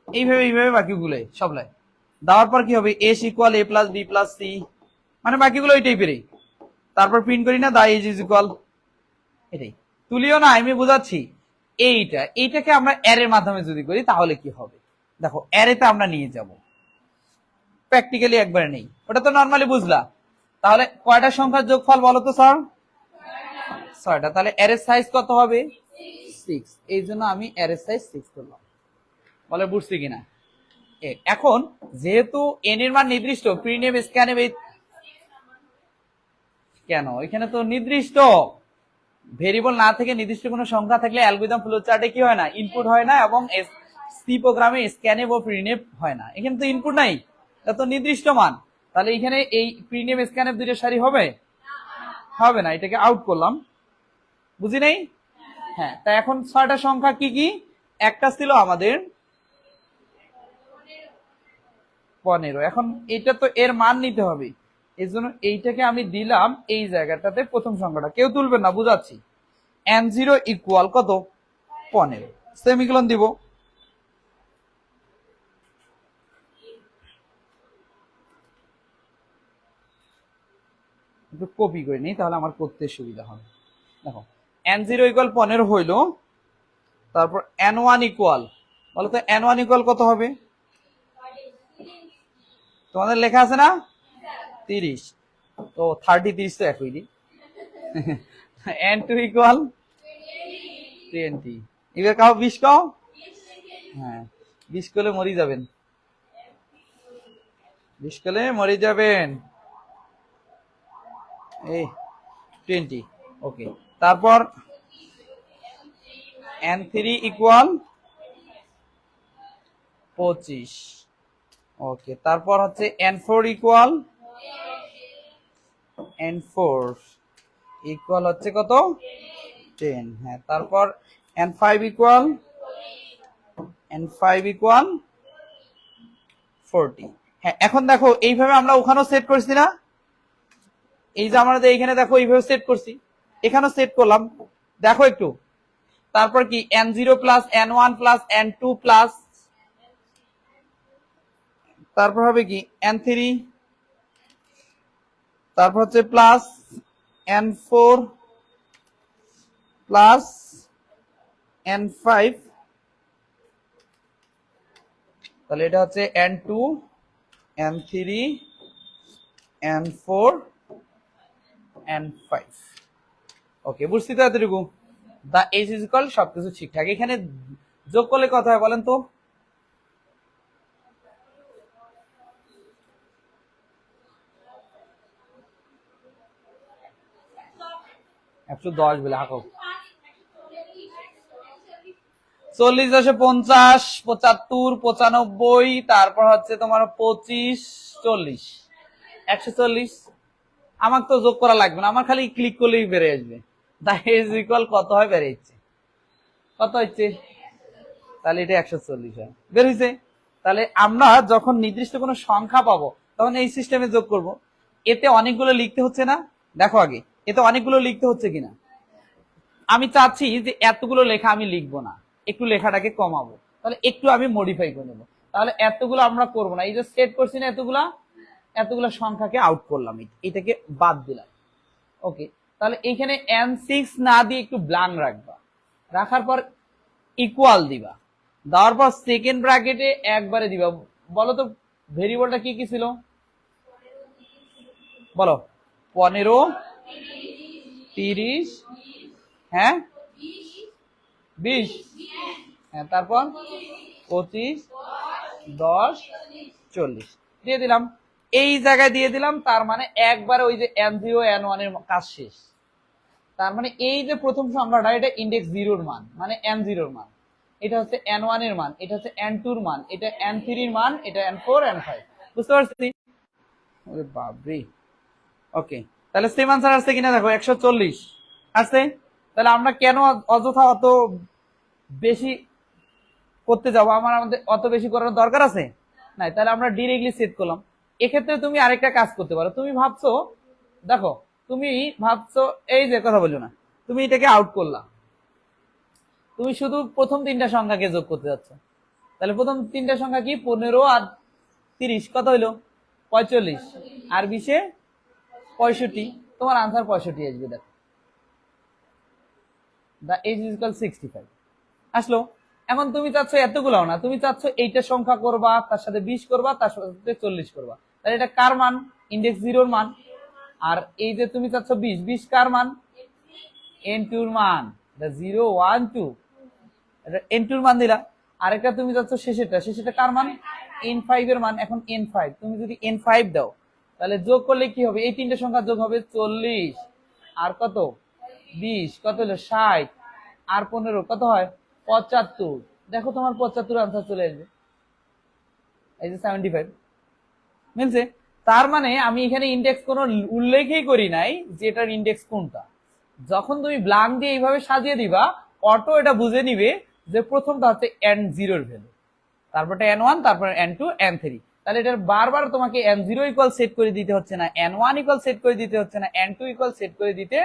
এইভাবে এইভাবে বাকিগুলো সবলাই দেওয়ার পর কি হবে? S equal A plus B plus C, মানে বাকিগুলো ওই টাইপেরই। তারপর প্রিন্ট করি না, দা এজ ইজ ইকুয়াল, এটাই। তুলিও না, আমি বুঝাচ্ছি। এইটাকে আমরা অ্যারের মাধ্যমে যদি করি তাহলে কি হবে দেখো, অ্যারেতে আমরা নিয়ে যাব, প্র্যাকটিক্যালি একবারে নেই, ওটা তো নর্মালি বুঝলা। তাহলে কয়টা সংখ্যার যোগফল বলো তো স্যার? 6টা। তাহলে অ্যারের সাইজ কত হবে? 6। এই জন্য আমি অ্যারের সাইজ 6 করলাম। বলে বুঝছি কিনা? এখন যেহেতু এন এর মান নির্দিষ্ট, প্রিনেম স্ক্যানে, কেন এখানে তো নির্দিষ্ট ভেরিয়েবল না থেকে নির্দিষ্ট কোনো সংখ্যা থাকলে অ্যালগরিদম ফ্লো চার্টে কি হয় না? ইনপুট হয় না, এবং সি প্রোগ্রামে স্ক্যানএফ ও প্রিনেপ হয় না। এখানে তো ইনপুট নাই, এটা তো নির্দিষ্ট মান। তাহলে এখানে এই প্রিনেপ স্ক্যানএফ দুইটা সারি হবে? হবে না, এটাকে আউট করলাম। বুঝি নাই? হ্যাঁ, তা এখন 6টা সংখ্যা কি কি? একটা ছিল আমাদের 15। এখন এটা তো এর মান নিতে হবে, এই জন্য এইটাকে আমি দিলাম এই জায়গাটাতে, প্রথম সংখ্যাটা কেউ তুলবেন না, বুঝাচ্ছি। n0 ইকুয়াল কত? 15, সেমিকোলন দিব। একটু কপি করে নিই, তাহলে আমার করতে সুবিধা হবে। দেখো n0 ইকুয়াল 15 হইল, তারপর n1 ইকুয়াল, বলো তো n1 ইকুয়াল কত হবে? তোমাদের লেখা আছে না? 30। তো 30 30 তো একই দিই। n2 equal 20। এবার কাও 20 কাও, হ্যাঁ 20 করলে মরি যাবেন, 20 করলে মরে যাবেন। এই 20, ওকে। তারপর n3 ইকুয়াল 25, ওকে। তারপর হচ্ছে n4 ইকুয়াল, n4 ইকুয়াল হচ্ছে কত? 10, হ্যাঁ। তারপর n5 ইকুয়াল, n5 ইকুয়াল 40। হ্যাঁ, এখন দেখো এইভাবে আমরা ওখানেও সেট করছি না? এই যে আমরা এইখানে দেখো এইভাবে সেট করছি, এখানেও সেট করলাম। দেখো একটু, তারপর কি n0 plus n1 plus n2 plus, তারপর হবে কি n3, তারপর হচ্ছে প্লাস n4 প্লাস n5, তাহলে এটা হচ্ছে n2 n3 n4 n5। ওকে, বুঝছি তো এতটুকু? দা এইচ ইজ ইকুয়াল, সবকিছু ঠিকঠাক। এখানে যোগ করলে কত হয় বলেন তো? একশো দশ বলে হাঁকো, 40 10 50 75 95, তারপর হচ্ছে তোমার 25 40, 140। আমার তো যোগ করা লাগবে না, আমার খালি ক্লিক করলেই বেড়ে আসবে। দা ইজ ইকুয়াল কত হয় বেড়ে যাচ্ছে, কত হচ্ছে? তাহলে এটা 140 হয়, বের হয়েছে। তাহলে আমরা যখন নির্দিষ্ট কোনো সংখ্যা পাবো তখন এই সিস্টেমে যোগ করব। এতে অনেকগুলো লিখতে হচ্ছে না, দেখো আগে এতে অনেকগুলো লিখতে হচ্ছে কিনা। আমি চাচ্ছি যে এতগুলো লেখা আমি লিখবো না, একটু লেখাটাকে কমাবো, তাহলে একটু আমি মডিফাই করে নেবো। তাহলে এতগুলো আমরা করবো না, এই যে সেট করছি না এতগুলা, এতগুলা সংখ্যাকে আউট করলাম, এটাকে বাদ দিলাম। ওকে, তাহলে এখানে n6 না দিয়ে একটু ব্ল্যাঙ্ক রাখবা, রাখার পর ইকুয়াল দিবা, দেওয়ার পর সেকেন্ড ব্র্যাকেটে একবারে দিবা। বলো তো ভেরিয়েবলটা কি কি ছিল, বলো? 15 30, হ্যাঁ 20, হ্যাঁ তারপর 25 10 40 দিয়ে দিলাম, এই জায়গায় দিয়ে দিলাম। তার মানে একবারে ওই যে n0 n1 এর কাজ শেষ। তার মানে এই যে প্রথম সংখ্যাটা, এটা ইন্ডেক্স 0 এর মান, মানে n0 এর মান, এটা হচ্ছে n1 এর মান, এটা হচ্ছে n2 এর মান, এটা n3 এর মান, এটা n4 n5। বুঝতে পারছি? ওরে বাপরে। ওকে, তাহলে সেম আনসার আসছে কিনা দেখো, 140 আসছে। তাহলে আমরা কেন অযথা অত বেশি করতে যাবো, আমাদের অত বেশি করার দরকার আছে নাই। তাহলে আমরা ডিরেক্টলি সেট করলাম। এক্ষেত্রে তুমি আরেকটা কাজ করতে পারো, তুমি ভাবছো, দেখো তুমি ভাবছো, এই যে কথা বলছো না, তুমি এটাকে আউট করলা, তুমি শুধু প্রথম তিনটা সংখ্যাকে যোগ করতে যাচ্ছ। তাহলে প্রথম তিনটা সংখ্যা কি, 15 আর 30, কত হইলো? 45, আর 20 65, তোমার আনসার 65 আসবে। দেখো দা এইচ ইজ ইকুয়াল 65 আসলো। এখন তুমি চাচ্ছ এতগুলাও না, তুমি চাচ্ছ এইটা সংখ্যা করবা, তার সাথে 20 করবা, তার সাথে 40 করবা। তাহলে এটা কার মান? ইন্ডেক্স 0 এর মান। আর এই যে তুমি চাচ্ছ 20, 20 কার মান? n2 এর মান। 0 1 2, এটা n2 এর মান দিলা। আরেকটা তুমি চাচ্ছ শেষেরটা, শেষেরটা কার মান? n5 এর মান। এখন n5 তুমি যদি n5 দাও, তাহলে যোগ করলে কি হবে? এই তিনটে সংখ্যা যোগ হবে 40, আর কত 20, কত হলো 60, আর 15 কত হয় 75। দেখো তোমার 75 আনসার চলে আসবে, এই যে 75 মিলছে। তার মানে আমি এখানে ইন্ডেক্স কোনো উল্লেখই করি নাই যে এটার ইন্ডেক্স কোনটা। যখন তুমি ব্ল্যাঙ্ক দিয়ে এইভাবে সাজিয়ে দিবা, অটো এটা বুঝে নিবে যে প্রথমটা হচ্ছে n0 এর ভ্যালু, তারপরটা n1, তারপর n2 n3। তাহলে এটার বারবার তোমাকে n0 ইকুয়াল সেট করে দিতে হচ্ছে না, n1 ইকুয়াল সেট করে দিতে হচ্ছে না, n2 ইকুয়াল সেট করে দিতে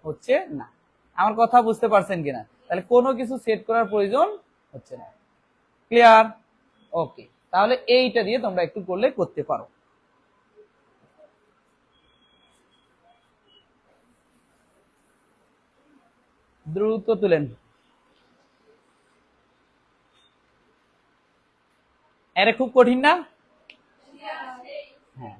হচ্ছে না। আমার কথা বুঝতে পারছেন কিনা? তাহলে কোনো কিছু সেট করার প্রয়োজন হচ্ছে না। ক্লিয়ার? ওকে, তাহলে এইটা দিয়ে তোমরা একটু করলে করতে পারো। দ্রুত তুলেন। আরে খুব কঠিন না? হ্যাঁ,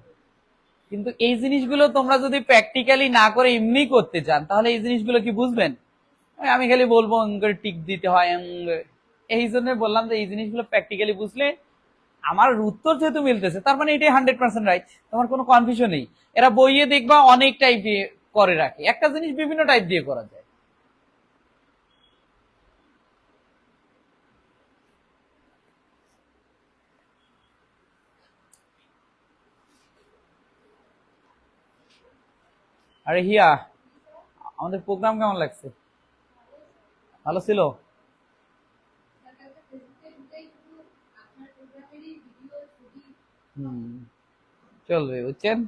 কিন্তু এই জিনিসগুলো তোমরা যদি প্র্যাকটিক্যালি না করে এমনি করতে চান, তাহলে এই জিনিসগুলো কি বুঝবেন? আমি খালি বলবো টিক দিতে হয়, এই জন্য বললাম যে এই জিনিসগুলো প্র্যাকটিক্যালি বুঝলে, আমার উত্তর যেহেতু মিলতেছে তার মানে এটাই 100% রাইট, তোমার কোনো কনফিউশন নেই। এরা বইয়ে দেখবা অনেক টাইপ দিয়ে করে রাখে, একটা জিনিস বিভিন্ন টাইপ দিয়ে করা যায়। আরে হিয়া, আমাদের প্রোগ্রাম কেমন লাগছে? ভালো ছিল? চলবে, বুঝছেন?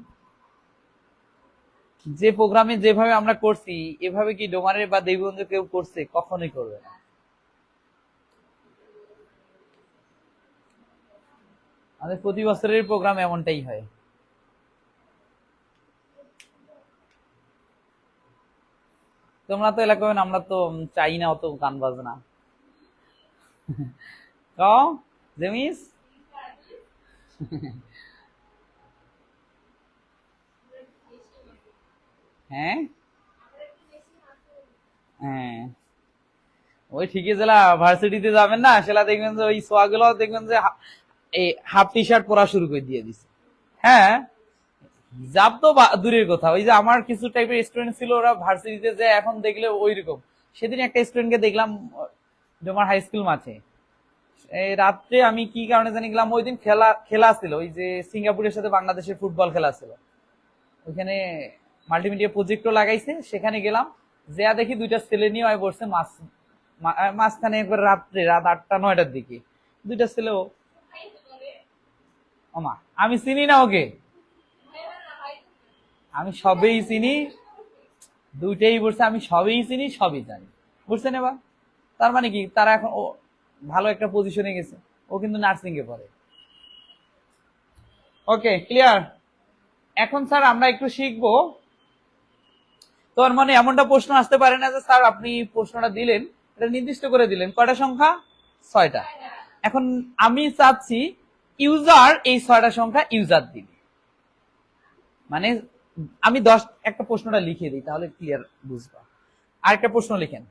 যে প্রোগ্রামে যেভাবে আমরা করছি এভাবে কি ডোমারের বা দেবীগঞ্জ কেউ করছে? কখনোই করবে না। আমাদের প্রতি বছরের প্রোগ্রাম এমনটাই হয়। তোমরা তো এলাকা, আমরা তো চাই না অত গান বাজনা। কও জেমিস। হ্যাঁ হ্যাঁ, ওই ঠিকই জেলা ভার্সিটিতে যাবেন না, সেটা দেখবেন যে ওই সোয়াগুলো দেখবেন যে এই হাফ টি শার্ট পরা শুরু করে দিয়ে দিছে। হ্যাঁ, হিজাব তো দূরের কথা, ওই যে আমার কিছু টাইপের স্টুডেন্ট ছিল, ওরা ভার্সিটিতে যায় এখন দেখলে ওই রকম। সেদিন একটা স্টুডেন্টকে দেখলাম তোমার হাই স্কুল মাঠে, এই রাত্রে আমি কি কারণে জানি গেলাম, ওই দিন খেলা খেলা ছিল, ওই যে সিঙ্গাপুরের সাথে বাংলাদেশের ফুটবল খেলা ছিল, ওইখানে মাল্টিমিডিয়া প্রজেক্টও লাগাইছে, সেখানে গেলাম, যা দেখি দুইটা ছেলে নিয়ে হয় বসছে মাঝখানে একবার রাত্রে রাত 8টা 9টার দিকে দুইটা ছেলেও। ওমা, আমি চিনি না ওকে, আমি সবেই চিনি, দুইটাই বলছে আমি সবই চিনি সবই জানি, বুঝছেন? এবার তার মানে কি, তারা এখন ও ভালো একটা পজিশনে গেছে, ও কিন্তু নার্সিং এ পড়ে। ওকে, ক্লিয়ার? এখন স্যার আমরা একটু শিখবো। তোমার মানে এমনটা প্রশ্ন আসতে পারে না যে স্যার আপনি প্রশ্নটা দিলেন, এটা নির্দিষ্ট করে দিলেন কয়টা সংখ্যা? 6টা। এখন আমি চাচ্ছি ইউজার এই 6টা সংখ্যা ইউজার দিবে, মানে আমি একটা প্রশ্নটা লিখে দিই, তাহলে ক্লিয়ার বুঝবা। আরেকটা প্রশ্ন লিখেন,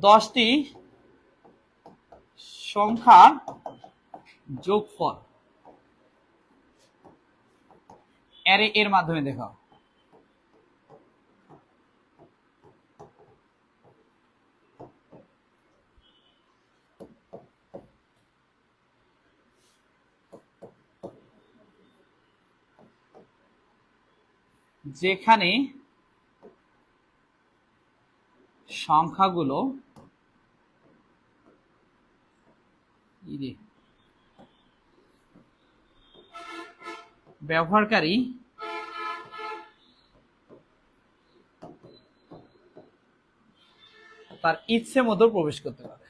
10টি সংখ্যার যোগফল অ্যারে এর মাধ্যমে দেখাও। যেখানে সংখ্যাগুলো ব্যবহারকারী তার ইচ্ছে মতো প্রবেশ করতে পারে।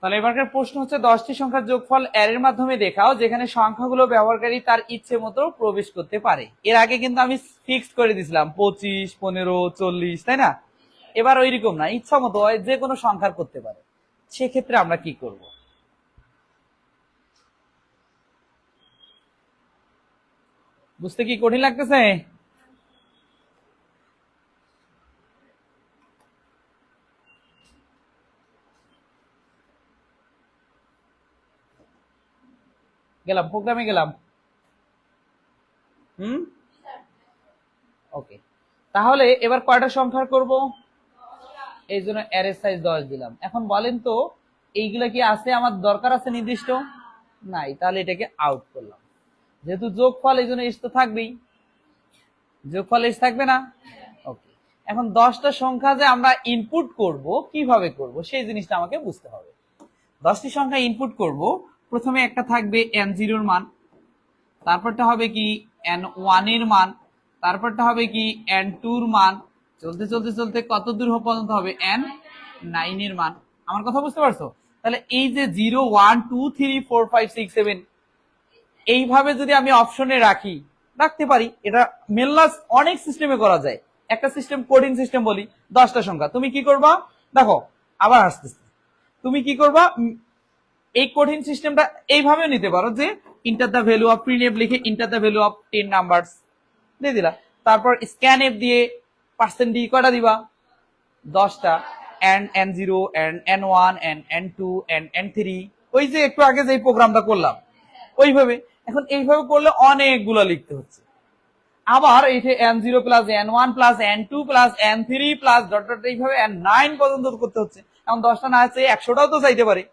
তাহলে এবারকার প্রশ্ন হচ্ছে 10টি সংখ্যার যোগফল অ্যারের মাধ্যমে দেখাও যেখানে সংখ্যাগুলো ব্যবহারকারী তার ইচ্ছে মতো প্রবেশ করতে পারে। এর আগে কিন্তু আমি ফিক্সড করে দিয়েছিলাম 25, 15, 40, তাই না? এবার ওই রকম না, ইচ্ছা মতো হয় যে কোনো সংখ্যার করতে পারে। সেক্ষেত্রে আমরা কি করব? বুঝতে কি কঠিন লাগতেছে? গেলাম প্রোগ্রামে গেলাম। ওকে, তাহলে এবার কয়টা সংখ্যার করব? এই জন্য অ্যারে সাইজ 10 দিলাম। এখন বলেন তো এইগুলা কি আছে আমার দরকার আছে নির্দিষ্ট? নাই, তাহলে এটাকে আউট করলাম। যেহেতু যোগফল এই জন্য এস তো থাকবেই, যোগফল এস থাকবে না? ওকে, এখন 10টা সংখ্যা যে আমরা ইনপুট করব, কিভাবে করব সেই জিনিসটা আমাকে বুঝতে হবে। 10টি সংখ্যা ইনপুট করব, প্রথমে একটা থাকবে n0 এর মান, তারপরটা হবে কি n1 এর মান, তারপরটা হবে কি n2 এর মান, চলতে চলতে চলতে কত দূর পর্যন্ত হবে n9 এর মান। আমার কথা বুঝতে পারছো? তাহলে এই যে 0 1 2 3 4 5 6 7 এইভাবে যদি আমি অপশনে রাখতে পারি, এটা মেলনাস অনেক সিস্টেমে করা যায়। একটা সিস্টেম কোডিং সিস্টেম বলি, 10টা সংখ্যা, তুমি কি করবা দেখো, আবার আসতেছে, তুমি কি করবা, এই কঠিন সিস্টেমটা এইভাবেও নিতে পারো যে enter the value of printf লিখে enter the value of 10 numbers দিয়ে দিলা, তারপর স্ক্যানএফ দিয়ে পার্সেন্ট ডি কয়টা দিবা? 10টা, and n0 and n1 and n2 and n3, ওই যে একটু আগে যে প্রোগ্রামটা করলাম ওইভাবে। এখন এইভাবে করলে অনেকগুলো লিখতে হচ্ছে। আবার এই যে n0 plus n1 plus n2 plus n3 plus dot dot এইভাবে n9 পর্যন্ত করতে হচ্ছে। এখন 10টা না আছে 100টাও তো চাইতে পারে,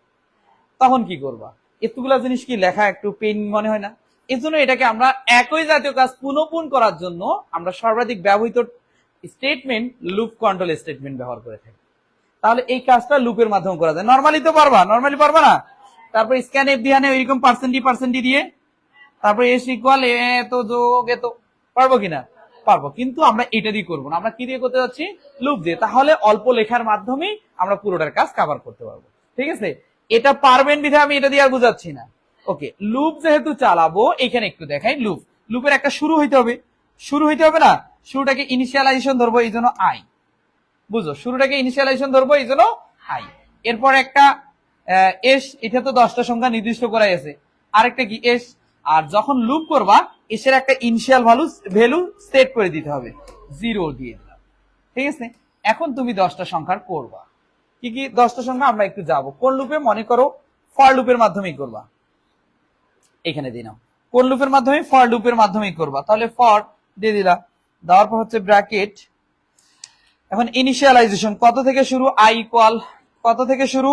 তখন কি করবা? এতগুলা জিনিস কি লেখা একটু পেইন মনে হয় না? এই জন্য এটাকে আমরা একই জাতীয় কাজ পুনঃপুন করার জন্য আমরা সর্বাধিক ব্যবহৃত স্টেটমেন্ট লুপ কন্ট্রোল স্টেটমেন্ট ব্যবহার করে থাকি। তাহলে এই কাজটা লুপের মাধ্যমে করা যায়। নরমালি তো পারবা, নরমালি পারবা না? তারপর স্ক্যান এফ দিয়ে এরকম পার্সেন্টি দিয়ে তারপর এস ইকুয়াল এত যোগ এত, পারবো কিনা? পারবো, কিন্তু আমরা এটা দিয়ে করবো না, আমরা কি দিয়ে করতে যাচ্ছি? লুপ দিয়ে। তাহলে অল্প লেখার মাধ্যমেই আমরা পুরোটার কাজ কভার করতে পারবো। ঠিক আছে, এটা পারবেন বিধে আমি এটা দিয়ে আর বুঝাচ্ছি না। ওকে, লুপ যেহেতু চালাবো এখানে একটু দেখাই। লুপের একটা শুরু হইতে হবে, শুরু হইতে হবে না? শুরুটাকে ইনিশিয়ালাইজেশন ধরবো, এই জন্য আই। বুঝো, শুরুটাকে ইনিশিয়ালাইজেশন ধরবো, এই জন্য আই। এরপর একটা এস, এটা তো 10টা সংখ্যা নির্দিষ্ট করা আছে। আরেকটা কি এস, আর যখন লুপ করবা এসের একটা ইনিশিয়াল ভ্যালু সেট করে দিতে হবে, 0 দিয়ে দিলাম। ঠিক আছে, এখন তুমি 10টা সংখ্যার করবা। কি কি 10টা সংখ্যা? আমরা একটু যাব কোন লুপে, মনে করো ফর লুপের মাধ্যমেই করবা। এখানে দিলাম কোন লুপের মাধ্যমে? ফর লুপের মাধ্যমেই করবা। তাহলে ফর দিয়ে দিলাম, দেওয়ার পর হচ্ছে ব্র্যাকেট। এখন ইনিশিয়ালাইজেশন কত থেকে শুরু? আই ইকুয়াল কত থেকে শুরু?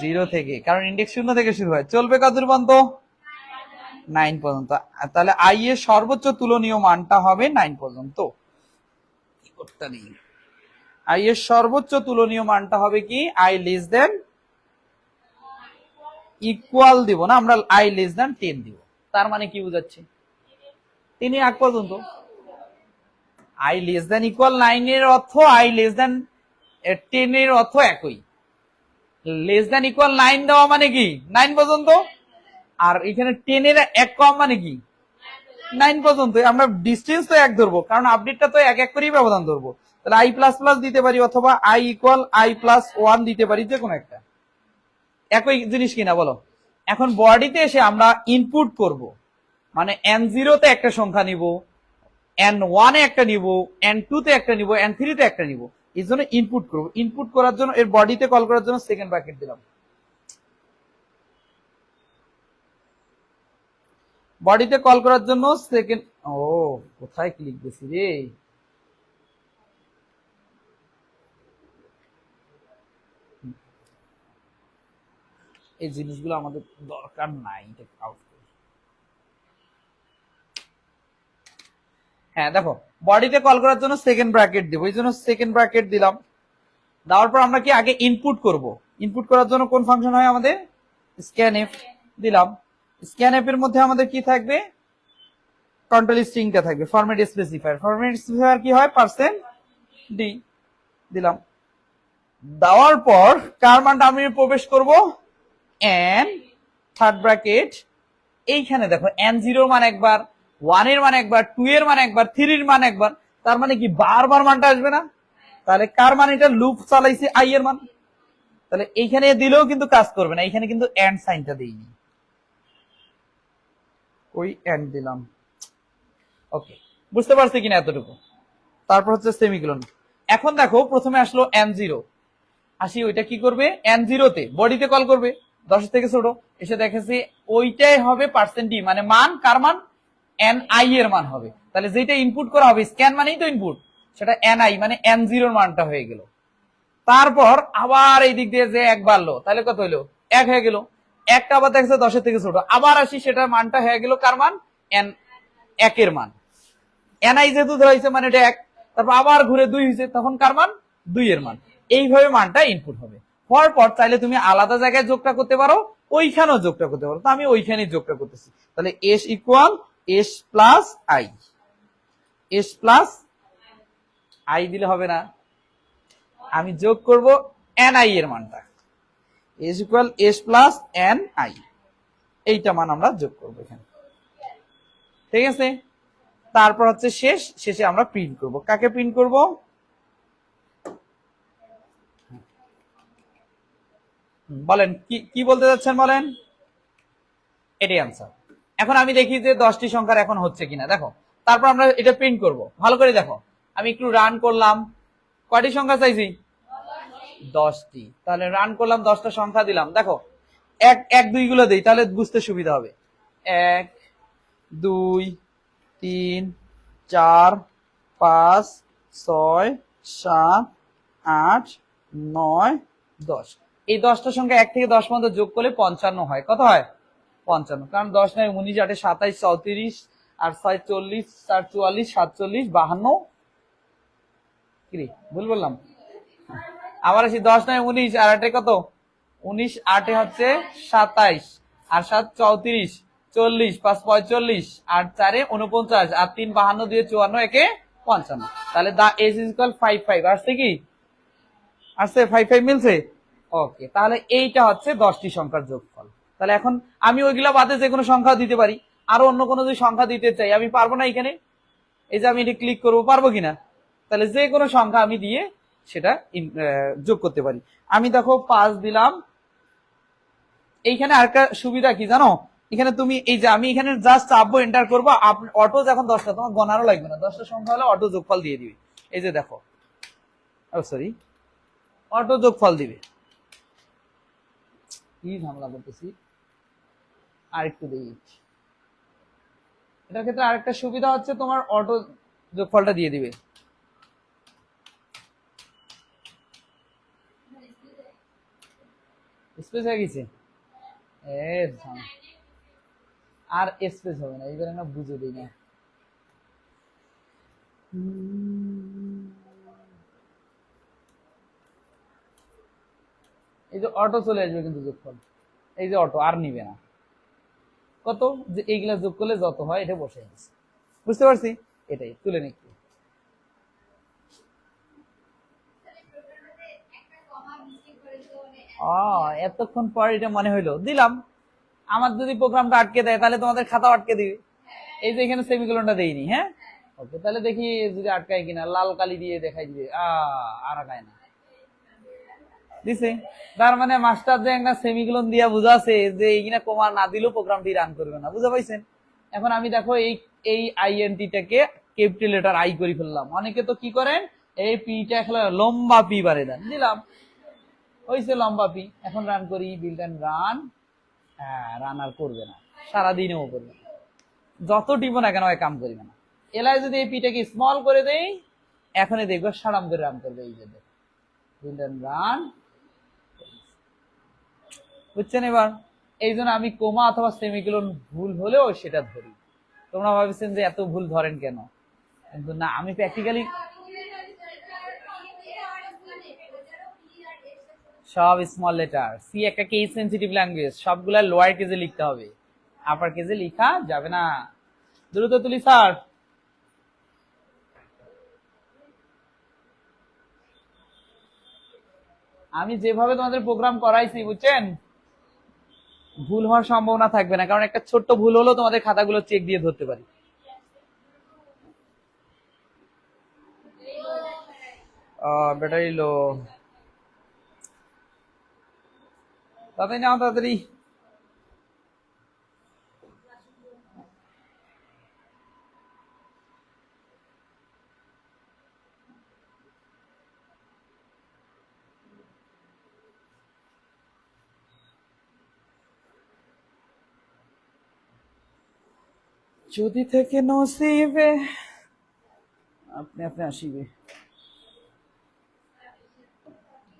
0 থেকে, কারণ ইন্ডেক্স 0 থেকে শুরু হয়। চলবে কতদূর পর্যন্ত? 9 পর্যন্ত। তাহলে আই এর সর্বোচ্চ তুলনীয় মানটা হবে 9 পর্যন্ত। আই এর সর্বোচ্চ তুলনীয় মানটা হবে কি? আই লেস দেন ইকুয়াল দিব না, আমরা আই লেস দেন 10 দিব। তার মানে কি বুঝাচ্ছি? 10 আগ পর্যন্ত। আই লেস দেন ইকুয়াল 9 এর অর্থ আই লেস দেন 10 এর অর্থ একই। লেস দেন ইকুয়াল 9 দেওয়া মানে কি? 9 পর্যন্ত। আর এখানে 10 এর এক কম মানে কি? 9 পর্যন্ত। আমরা ডিস্টেন্স তো এক ধরবো, কারণ আপডেটটা তো এক এক করেই ব্যবধান ধরবো। তাহলে আই প্লাস প্লাস দিতে পারি, অথবা আই ইকুয়াল আই প্লাস 1 দিতে পারি, যে কোনো একটা। একই জিনিস কিনা বলো? এখন বডিতে এসে আমরা ইনপুট করব, মানে n0 তে একটা সংখ্যা নিব, n1 এ একটা নিব, n2 তে একটা নিব, n3 তে একটা নিব। এই জন্য ইনপুট করবো। ইনপুট করার জন্য এর বডিতে কল করার জন্য সেকেন্ড ব্র্যাকেট দিলাম। বডিতে কল করার জন্য সেকেন্ড। ও, কোথায় ক্লিক দিছি রে? এই জিনিসগুলো আমাদের দরকার নাই। হ্যাঁ দেখো, বডিতে কল করার জন্য সেকেন্ড ব্র্যাকেট দিব, এই জন্য সেকেন্ড ব্র্যাকেট দিলাম। দেওয়ার পর আমরা কি আগে ইনপুট করব? ইনপুট করার জন্য কোন ফাংশন হয় আমাদের? স্ক্যানএফ দিলাম। স্ক্যানএফ এর মধ্যে আমাদের কি থাকবে? কন্ট্রোল স্ট্রিংটা থাকবে, ফরম্যাট স্পেসিফায়ার। ফরম্যাট স্পেসিফায়ার কি হয়? %d দিলাম। দেওয়ার পর কার মানটা আমি প্রবেশ করব? n third bracket. এইখানে দেখো n0 এর মান একবার, 1 এর মান একবার, 2 এর মান একবার, 3 এর মান একবার। তার মানে কি বারবার মানটা আসবে না? তাহলে কার মান? এটা লুপ চালাইছে আই এর মান। তাহলে এইখানে দিলেও কিন্তু কাজ করবে না, এইখানে কিন্তু এন্ড সাইনটা দেইনি, ওই এন্ড দিলাম। ওকে, বুঝতে পারছি কিনা এতটুকু? তারপর হচ্ছে সেমিকোলন। এখন দেখো প্রথমে আসলো n0, আসি ওইটা কি করবে? n0 তে বডিতে কল করবে, 10 থেকে ছোট। এসে দেখেছি ওইটাই হবে %d, মানে মান কার মান? ni এর মান হবে। তাহলে যেটা ইনপুট করা হবে, স্ক্যান মানেই তো ইনপুট, সেটা ni মানে n0 এর মানটা হয়ে গেল। তারপর আবার এই দিক দিয়ে যে 1 বাড়লো, তাহলে কত হইলো? 1 হয়ে গেল। একটা আবার দেখছে 10 থেকে ছোট, আবার আসি, সেটার মানটা হয়ে গেল কার মান? n1 এর মান। ni যেহেতু ধরা হয়েছে মানে এটা 1। তারপর আবার ঘুরে 2 হয়েছে, তখন কার মান? 2 এর মান। এইভাবে মানটা ইনপুট হবে। হওয়ার পর চাইলে তুমি আলাদা জায়গায় যোগটা করতে পারো, ওইখানেও যোগটা করতে পারো। তো আমি ওইখানেই যোগটা করতেছি। তাহলে s equal s plus I. s plus I দিলে হবে না, আমি যোগ করব ni এর মানটা। s equal s plus ni, এইটা মান আমরা যোগ করব এখানে। ঠিক আছে, তারপর হচ্ছে শেষে আমরা প্রিন্ট করব। কাকে প্রিন্ট করব? বলেন কি বলতে যাচ্ছেন বলেন? এটাই আনসার। এখন আমি দেখি যে 10টি সংখ্যার এখন হচ্ছে কিনা। দেখো, তারপর আমরা এটা প্রিন্ট করব। ভালো করে দেখো, আমি একটু রান করলাম। কয়টি সংখ্যা চাইছি? 10টি। তাহলে রান করলাম, 10টা সংখ্যা দিলাম। দেখো 1 1 2 গুলো দেই, তাহলে বুঝতে সুবিধা হবে। 1 2 3 4 5 6 7 8 9 10। এই 10টা সংখ্যা 1 থেকে 10 পর্যন্ত যোগ করলে 55 হয়। কত হয়? 55। কারণ 10 9 19 8 27 34 আর 6 40 4 44 47 52 কি রে ভুল বললাম? আবার আসি 10 9 19 আর 8 কত? 19 8 হচ্ছে 27 আর 7 34 40 5 45 আর 4 49 আর 3 52 দিয়ে 54 একে 55। তাহলে দা এজ ইজ ইকুয়াল 55 আসছে কি? আসছে 55 মিলছে? ওকে, তাহলে এইটা হচ্ছে 10টি সংখ্যার যোগফল। তাহলে এখন আমি ওইগুলা বাদে যে কোনো সংখ্যা দিতে পারি, আরো অন্য কোনো যদি সংখ্যা দিতে চাই আমি পারবো না? এখানে এই যে আমি এটা ক্লিক করবো, পারবো কিনা? তাহলে যে কোনো সংখ্যা আমি দিয়ে সেটা যোগ করতে পারি। আমি দেখো 5 দিলাম। এইখানে আরেকটা সুবিধা কি জানো? এখানে তুমি এই যে আমি এখানে জাস্ট চাপবো, এন্টার করবো, অটো যখন 10টা, তোমার গণারও লাগবে না, 10টা সংখ্যা হলে অটো যোগফল দিয়ে দিবে। এই যে দেখো, সরি, অটো যোগফল দিবে। কি ঝামেলা করতেছি, আরেকটু দিই। এটার ক্ষেত্রে আরেকটা সুবিধা হচ্ছে তোমার অটো যোগফলটা দিয়ে দিবে। স্পেস হয়ে গেছে, আর স্পেস হবে না, এইবার আমরা বুঝে দিই না। এই যে অটো চলে আসবে কিন্তু যোগফল, এই যে অটো আর নিবে না। কত যে এইগুলা যোগ করলে যত হয় এটা বসে গেছে, বুঝতে পারছি? এটাই তুলে নিচ্ছি। এতক্ষণ পর এটা মনে হইলো, দিলাম। আমার যদি প্রোগ্রামটা আটকে দেয় তাহলে তোমাদের খাতা আটকে দিবে। এই যে এখানে সেমিকোলনটা দেইনি, হ্যাঁ ওকে, তাহলে দেখি যদি আটকায় কিনা, লাল কালি দিয়ে দেখাই দিবে, আর আটকায় না, দিছে। তার মানে মাস্টার যে একটা সেমিকোলন দিয়া বুঝাছে যে এইখানে কমা না দিলেও প্রোগ্রামটি রান করবে না, বুঝা পাইছেন? এখন আমি দেখো এই আইএনটিটাকে ক্যাপিটাল লেটার আই করে ফেললাম। অনেকে তো কি করেন, এই পিটা খেলা লম্বা পি বারে দেন, দিলাম, হয়েছে লম্বা পি। এখন রান করি, বিল্ড এন্ড রান। হ্যাঁ, রান আর করবে না, সারাদিনেও করবে না, যত টিপো না কেন কাম করবে না। এলাই যদি এই পিটাকে স্মল করে দেই, এখনই দেখবো সারাম করে রান করবে। এই যে বিল্ড এন্ড রান, বুঝছেন এবার? এই জন্য আমি কোমা অথবা সেমিকোলন ভুল হলেও সেটা ধরি। তোমরা ভাবছেন যে এত ভুল ধরেন কেন, কিন্তু না, আমি প্র্যাকটিক্যালি সব স্মল লেটার। সি একটা কেস সেনসিটিভ ল্যাঙ্গুয়েজ, সবগুলা লোয়ার কেজে লিখতে হবে, আপার কেজে লিখা যাবে না। দ্রুত তুলি স্যার। আমি যেভাবে তোমাদের প্রোগ্রাম করাইছি, বুঝছেন, ভুল হওয়ার সম্ভাবনা থাকবে না, কারণ একটা ছোট্ট ভুল হলেও তোমাদের খাতাগুলো চেক দিয়ে ধরতে পারি। ব্যাটারি লো, তাড়াতাড়ি নাও, তাড়াতাড়ি। যদি থেকে নসিবে আপনি আপনি আসিবে।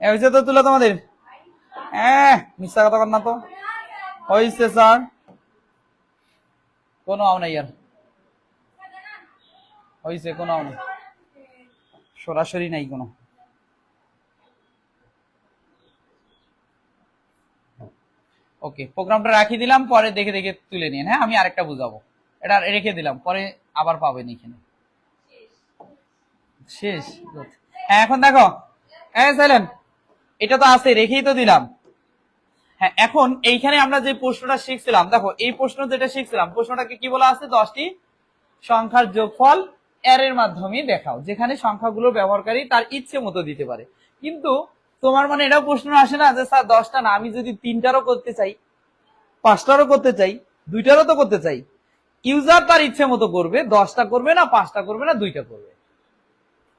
হয়েছে তো তুলা তোমাদের? মিথ্যা কথা কর না তো, হয়েছে স্যার, কোনো আও নাই আর, হয়েছে কোনো আও নাই, সরাসরি নাই কোনো। ওকে, প্রোগ্রামটা রাখি দিলাম, পরে দেখে দেখে তুলে নিন। হ্যাঁ, আমি আরেকটা বুঝাবো, এটা রেখে দিলাম, পরে আবার পাবেন এখানে। শেষ? হ্যাঁ, এখন দেখো, সাইলেন্ট, এটা তো আছে, রেখেই তো দিলাম। হ্যাঁ, এখন এইখানে আমরা যে প্রশ্নটা শিখছিলাম, দেখো এই প্রশ্ন যেটা শিখছিলাম, প্রশ্নটাকে কি বলা আছে? 10টি সংখ্যার যোগফল এর মাধ্যমে দেখাও, যেখানে সংখ্যাগুলো ব্যবহারকারী তার ইচ্ছে মতো দিতে পারে। কিন্তু তোমার মানে এটাও প্রশ্ন আসে না যে স্যার 10টা না, আমি যদি 3টারও করতে চাই, 5টারও করতে চাই, 2টারও তো করতে চাই। ইউজার তার ইচ্ছে মতো করবে, 10টা করবে না, 5টা করবে না, 2টা করবে,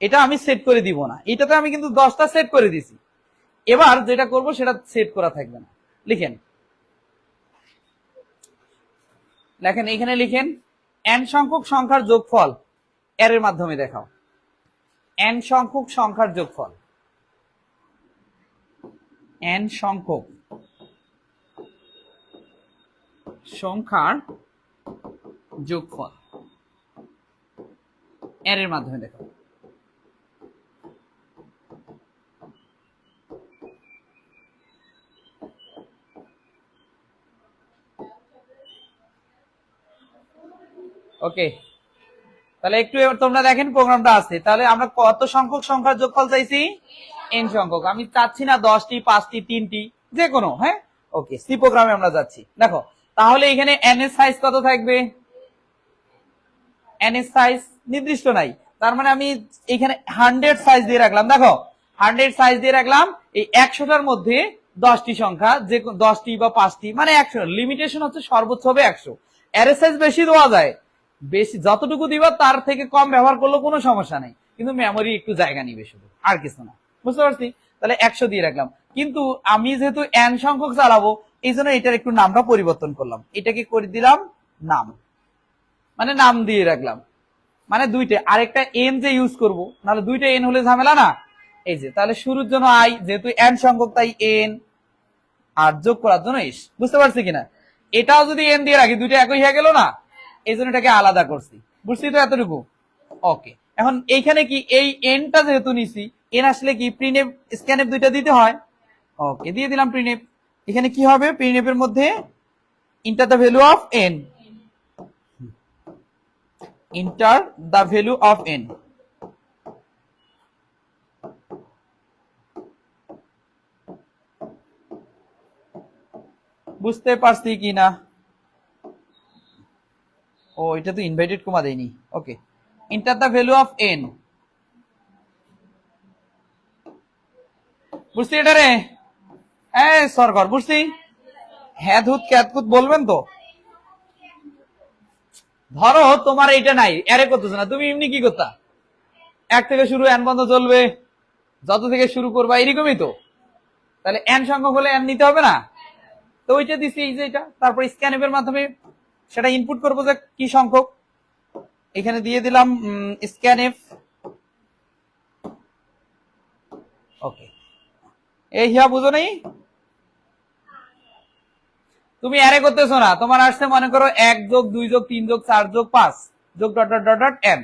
এটা আমি সেট করে দিব না। এটাতে আমি কিন্তু 10টা সেট করে দিছি, এবার যেটা করব সেটা সেট করা থাকবে না। লিখেন, লেখেন, এখানে লিখেন n সংখ্যক সংখ্যার যোগফল এর মাধ্যমে দেখাও। n সংখ্যক সংখ্যার যোগফল, এন সংখ্যক সংখ্যার যোগফল এর মাধ্যমে দেখো। ওকে, তাহলে একটু এবার তোমরা দেখেন প্রোগ্রামটা আছে। তাহলে আমরা কত সংখ্যক সংখ্যার যোগফল চাইছি? এন সংখ্যক। আমি চাচ্ছি না 10টি, 5টি, 3টি, যে কোনো। হ্যাঁ, ওকে, সি প্রোগ্রামে আমরা যাচ্ছি। দেখো, তাহলে এখানে এন এর সাইজ কত থাকবে? এন এর সাইজ নির্দিষ্ট নাই, তার মানে আমি এখানে 100 সাইজ দিয়ে রাখলাম। দেখো, 100 সাইজ দিয়ে রাখলাম। এই 100টার মধ্যে 10টি সংখ্যা, যে 10টি বা 5টি, মানে 100। লিমিটেশন হচ্ছে সর্বোচ্চ হবে 100। এর সাইজ বেশি দেওয়া যায়, বেশি যতটুকু দিবা তার থেকে কম ব্যবহার করলে কোনো সমস্যা নেই, কিন্তু মেমোরি একটু জায়গা নিবে শুধু, আর কিছু না। বুঝতে পারছি? তাহলে 100 দিয়ে রাখলাম। কিন্তু আমি যেহেতু এন সংখ্যক চালাবো, এই জন্য এটার একটু নামটা পরিবর্তন করলাম। এটাকে করে দিলাম নাম, মানে নাম দিয়ে রাখলাম। মানে দুইটা, আরেকটা এন যে ইউজ করব, নাহলে দুইটা এন হলে ঝামেলা না। এই যে, তাহলে শুরুর জন্য আই, যেহেতু এন সংখ্যক তাই এন, আর যোগ করার জন্য এস। বুঝতে পারছি কিনা? এটাও যদি এন দিয়ে রাখি, দুইটা একই হয়ে গেল না, এই জন্য এটাকে আলাদা করছি। বুঝছি তো এতটুকু? ওকে, এখন এইখানে কি এই এনটা যেহেতু নিছি, এন আসলে কি প্রিনেপ স্ক্যানএফ দুইটা দিতে হয়। ওকে, দিয়ে দিলাম প্রিনেপ। এখানে কি হবে? প্রিনেপের মধ্যে inter the value of N, inter the value of N. বুঝতে পারছি কি না? ও, এটা তো ইনভাইটেড কমা দেয়নি। Okay, enter the value of N. বুঝছি এটা রে? হ্যাঁ সরকার, বুঝছি। হ্যাঁ ধুত ক্যাতকুত বলবেন তো। ধরো তোমার এটা নাই, এরে করতেছো না, তুমি এমনি কি করতা? 1 থেকে শুরু, এন বন্ধ চলবে, যত থেকে শুরু করবা, এরকমই তো। তাহলে এন সংখ্যক হলে এন নিতে হবে না? তো ওইটা দিছি, এই যে এটা। তারপর স্ক্যানএফ এর মাধ্যমে সেটা ইনপুট করবো যে কি সংখ্যক। এখানে দিয়ে দিলাম স্ক্যানএফ। ওকে, এই হিয়া বুঝো নেই? তুমি অ্যারে করতেছো না, তোমার আসছে মনে করো 1 যোগ 2 যোগ 3 যোগ 4 যোগ 5 যোগ dot dot dot dot N.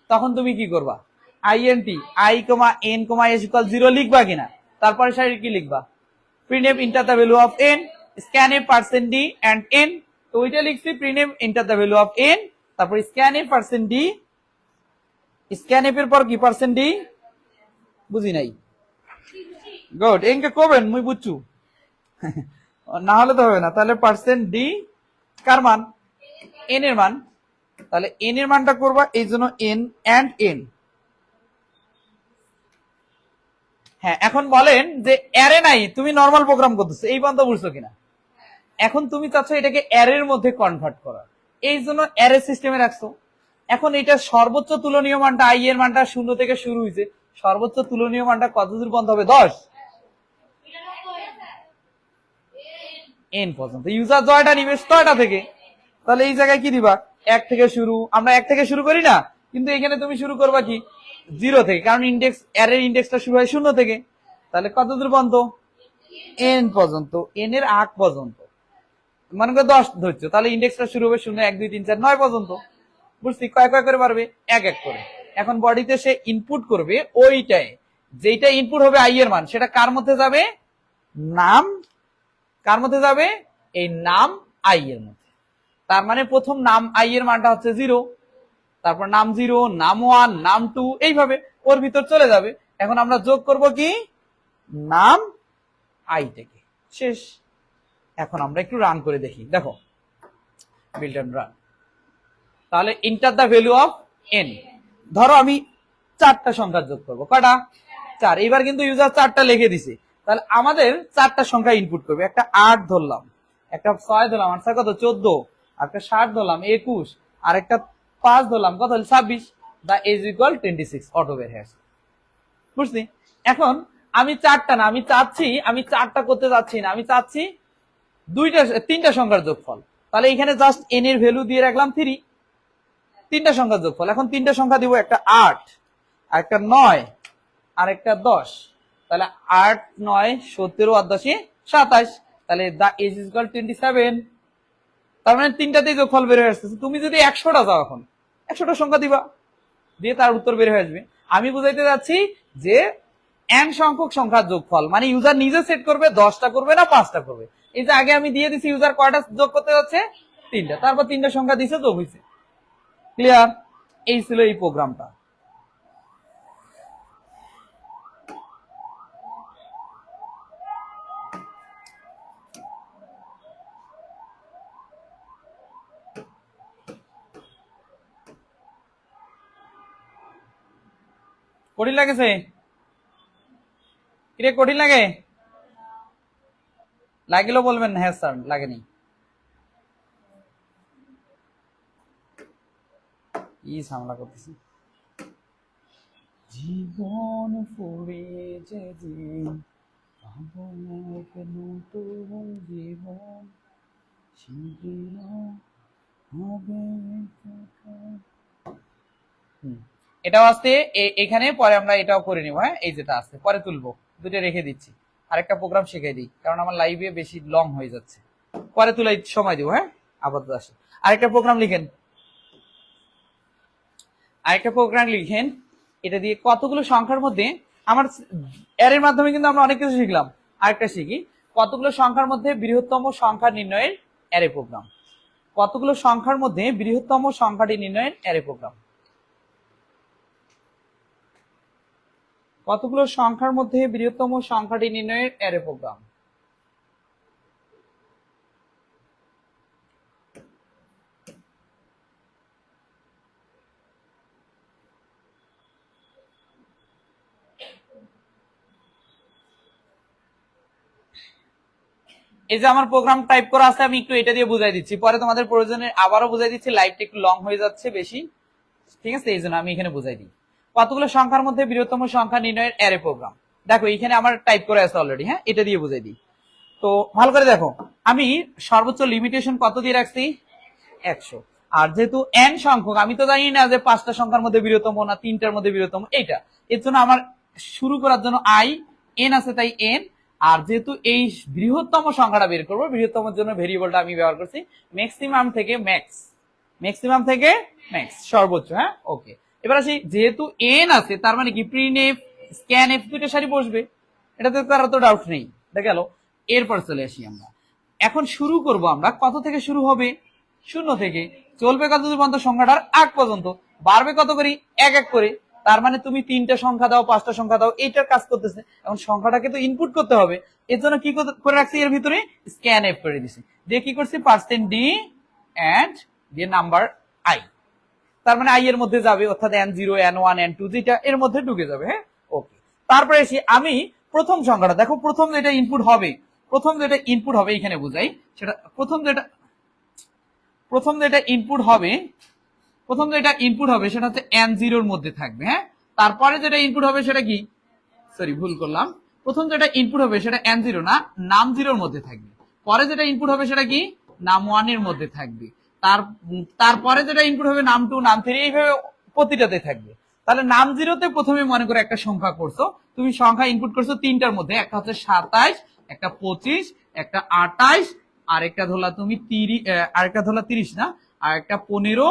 তখন তুমি কি করবা? INT I comma N comma S equal 0 লিখবা কিনা? তারপরে সাইডে কি লিখবা? প্রিনেম enter the value of N, scanf percent D and N. তো ওইটা লিখছি, প্রিনেম enter the value of N, তারপর স্ক্যানএফ পার্সেন্ট ডি, স্ক্যানএফ এর পর কি পার্সেন্ট ডি? বুঝি নাই। গুড, এনকে কবেন মুই বুঝছু। না হলে তো হবে না। তাহলে পার্সেন্ট ডি কার মান? এন এর মান। তাহলে এন এর মানটা করবা, এই জন্য এন এন্ড এন। হ্যাঁ, এখন বলেন যে অ্যারে নাই, তুমি নরমাল প্রোগ্রাম করতেছো, এই পর্যন্ত বুঝছো কিনা? এখন তুমি চাচ্ছ এটাকে অ্যারের মধ্যে কনভার্ট করা, এই জন্য অ্যারে সিস্টেমে রাখছো। এখন এটা সর্বোচ্চ তুলনীয় মানটা, আই এর মানটা 0 থেকে শুরু হয়েছে, সর্বোচ্চ তুলনীয় মানটা কত দূর পর্যন্ত হবে? 10 এন পর্যন্ত। ইউজার জয়টা নিবে 6টা থেকে। তাহলে এই জায়গায় কি দিবা? 1 থেকে শুরু। আমরা 1 থেকে শুরু করি না, কিন্তু এখানে তুমি শুরু করবা কি 0 থেকে, কারণ ইন্ডেক্স, অ্যারের ইন্ডেক্সটা শুরু হয় 0 থেকে। তাহলে কত দূর পর্যন্ত? এন পর্যন্ত, এন এর আগ পর্যন্ত। মনে করো 10 ধরছো, তাহলে ইন্ডেক্সটা শুরু হবে 0 1 2 3 4 9 পর্যন্ত। বুঝছি? কয় কয় করে পারবে? 1 1 করে। এখন বডিতে সে ইনপুট করবে ওইটাই, যেটা ইনপুট হবে আই এর মান, সেটা কার মধ্যে যাবে? নাম। কার মধ্যে যাবে? এই নাম আই এর মধ্যে। তার মানে প্রথম নাম আই এর মানটা হচ্ছে 0, তারপর নাম 0, নাম 1, নাম 2, এইভাবে ওর ভিতর চলে যাবে। এখন আমরা যোগ করব কি? নাম আই থেকে। শেষ। এখন আমরা একটু রান করে দেখি। দেখো, বিল্ড এন্ড রান। তাহলে inter the value of N. ধরো আমি 4টা সংখ্যা যোগ করবো। কটা? 4। এবার কিন্তু ইউজার 4টা লিখে দিছে, তাহলে আমাদের 4টা সংখ্যা ইনপুট করবে। একটা 8 ধরলাম, একটা 6 ধরলাম, আর কত 14, আর একটা 7 ধরলাম 21, আর একটা 5 ধরলাম কত 26। দা ইজ ইকুয়াল 26 অটো বের হয়ে আসে। বুঝলি? এখন আমি 4টা না, আমি চাচ্ছি, আমি 4টা করতে যাচ্ছি না, আমি চাচ্ছি 3টা সংখ্যার যোগফল। তাহলে এখানে জাস্ট এন এর ভ্যালু দিয়ে রাখলাম 3, 3টা সংখ্যার যোগফল। এখন 3টা সংখ্যা দিব, একটা 8, আর একটা 9, আর একটা 10। তাহলে 8 9 17 আর 10 27, তাহলে দা এজ ইজ ইকুয়াল 27। তার মানে তিনটাতেই যোগফল বের হয়ে আসছে। তুমি যদি 100টা যাও, এখন 100টা সংখ্যা দিবা, দিয়ে তার উত্তর বের হয়ে আসবে। আমি বুঝাইতে যাচ্ছি যে n সংখ্যক সংখ্যার যোগফল, মানে ইউজার নিজে সেট করবে 10টা করবে না 5টা করবে। এই যে আগে আমি দিয়ে দিছি ইউজার কয়টা যোগ করতে যাচ্ছে, 3টা, তারপর 3টা সংখ্যা দিছে, যোগ হয়েছে। ক্লিয়ার? এই ছিল এই প্রোগ্রামটা। কঠিন লাগেছে? কিরে কঠিন লাগে? লাগিলেও বলবেন হ্যাঁ স্যার লাগেনি। কি ঝামেলা করতেছি। জীবন ফুরিয়ে যেদিন পাবো এক নতুন জীবন, সেদিন হবে। এটাও আসতে এখানে পরে আমরা এটাও করে নিব। হ্যাঁ, এই যেটা আছে পরে তুলবো, দুটো রেখে দিচ্ছি। আরেকটা প্রোগ্রাম শিখিয়ে দিই, কারণ আমার লাইভে বেশি লং হয়ে যাচ্ছে, পরে তুলাই সময় দিব। হ্যাঁ, আপাতত আসে আরেকটা প্রোগ্রাম লিখেন, আরেকটা প্রোগ্রাম লিখেন। এটা দিয়ে কতগুলো সংখ্যার মধ্যে আমার এর মাধ্যমে কিন্তু আমরা অনেক কিছু শিখলাম। আরেকটা শিখি, কতগুলো সংখ্যার মধ্যে বৃহত্তম সংখ্যা নির্ণয়ের অ্যারে প্রোগ্রাম। কতগুলো সংখ্যার মধ্যে বৃহত্তম সংখ্যাটি নির্ণয়ের অ্যারে প্রোগ্রাম। কতগুলো সংখ্যার মধ্যে বৃহত্তম সংখ্যাটি নির্ণয়ের অ্যারে প্রোগ্রাম। এই যে আমার প্রোগ্রাম টাইপ করা আছে, আমি একটু এটা দিয়ে বুঝাই দিচ্ছি, পরে তোমাদের প্রয়োজনে আবারও বুঝাই দিচ্ছি, লাইভটা একটু লং হয়ে যাচ্ছে বেশি, ঠিক আছে? এই জন্য আমি এখানে বুঝাই দিই। কতগুলো সংখ্যার মধ্যে বৃহত্তম সংখ্যা নির্ণয়ের অ্যারে প্রোগ্রাম। দেখো এখানে আমার টাইপ করে আছে অলরেডি। হ্যাঁ, এটা দিয়ে বুঝাই দিই। তো ভালো করে দেখো, আমি সর্বোচ্চ লিমিটেশন কত দিয়ে রাখছি, 100। আর যেহেতু n সংখ্যক, আমি তো জানি না যে 5টা সংখ্যার মধ্যে বৃহত্তম না 3টার মধ্যে বৃহত্তম, এইটা এর জন্য আমার শুরু করার জন্য n আছে, তাই n। আর যেহেতু এই বৃহত্তম সংখ্যাটা বের করবো, বৃহত্তমের জন্য ভেরিয়েবলটা আমি ব্যবহার করছি ম্যাক্সিমাম থেকে ম্যাক্স, ম্যাক্সিমাম থেকে ম্যাক্স, সর্বোচ্চ। হ্যাঁ, ওকে। এবার আসি, যেহেতু n আছে তার মানে কি প্রিন্টএফ স্ক্যানএফ দুইটা সারি বসবে, এটাতে তার তো ডাউট নেই। দেখা গেল। এরপর চলে আসি আমরা, এখন শুরু করব আমরা কত থেকে শুরু হবে, 0 থেকে, চলবে কত দূর পর্যন্ত, সংখ্যাটার আগ পর্যন্ত, বাড়বে কত করি, এক এক করে। তার মানে তুমি 3টা সংখ্যা দাও, 5টা সংখ্যা দাও, এইটার কাজ করতেছে। এখন সংখ্যাটাকে তো ইনপুট করতে হবে, এর জন্য কি করে রাখছি, এর ভিতরে স্ক্যান এফ করে দিছি, দিয়ে কি করছি %d এন্ড দিয়ে নাম্বার i, তার মানে i এর মধ্যে যাবে, অর্থাৎ n0 n1 n2 যেটা এর মধ্যে ঢুকে যাবে। হ্যাঁ, ওকে। তারপরে এসে আমি প্রথম সংখ্যাটা দেখো, প্রথম যেটা ইনপুট হবে, প্রথম যেটা ইনপুট হবে এখানে বুঝাই, সেটা প্রথম যেটা ইনপুট হবে সেটা হচ্ছে n0 এর মধ্যে থাকবে। হ্যাঁ, তারপরে যেটা ইনপুট হবে সেটা কি, সরি ভুল করলাম, প্রথম যেটা ইনপুট হবে সেটা n0 না, নাম 0 এর মধ্যে থাকবে। পরে যেটা ইনপুট হবে সেটা কি, নাম 1 এর মধ্যে থাকবে। তারপরে যেটা ইনপুট হবে নাম 2, নাম 3, এইভাবে প্রতিটাতে থাকবে। তাহলে নাম 0তে প্রথমে মনে করে একটা সংখ্যা করছো, তুমি সংখ্যা ইনপুট করছো 3টার মধ্যে, একটা হচ্ছে 27, একটা 25, একটা 28, আরেকটা ধরলা তুমি 30, আরেকটা ধরলা 30 না, আর একটা 15,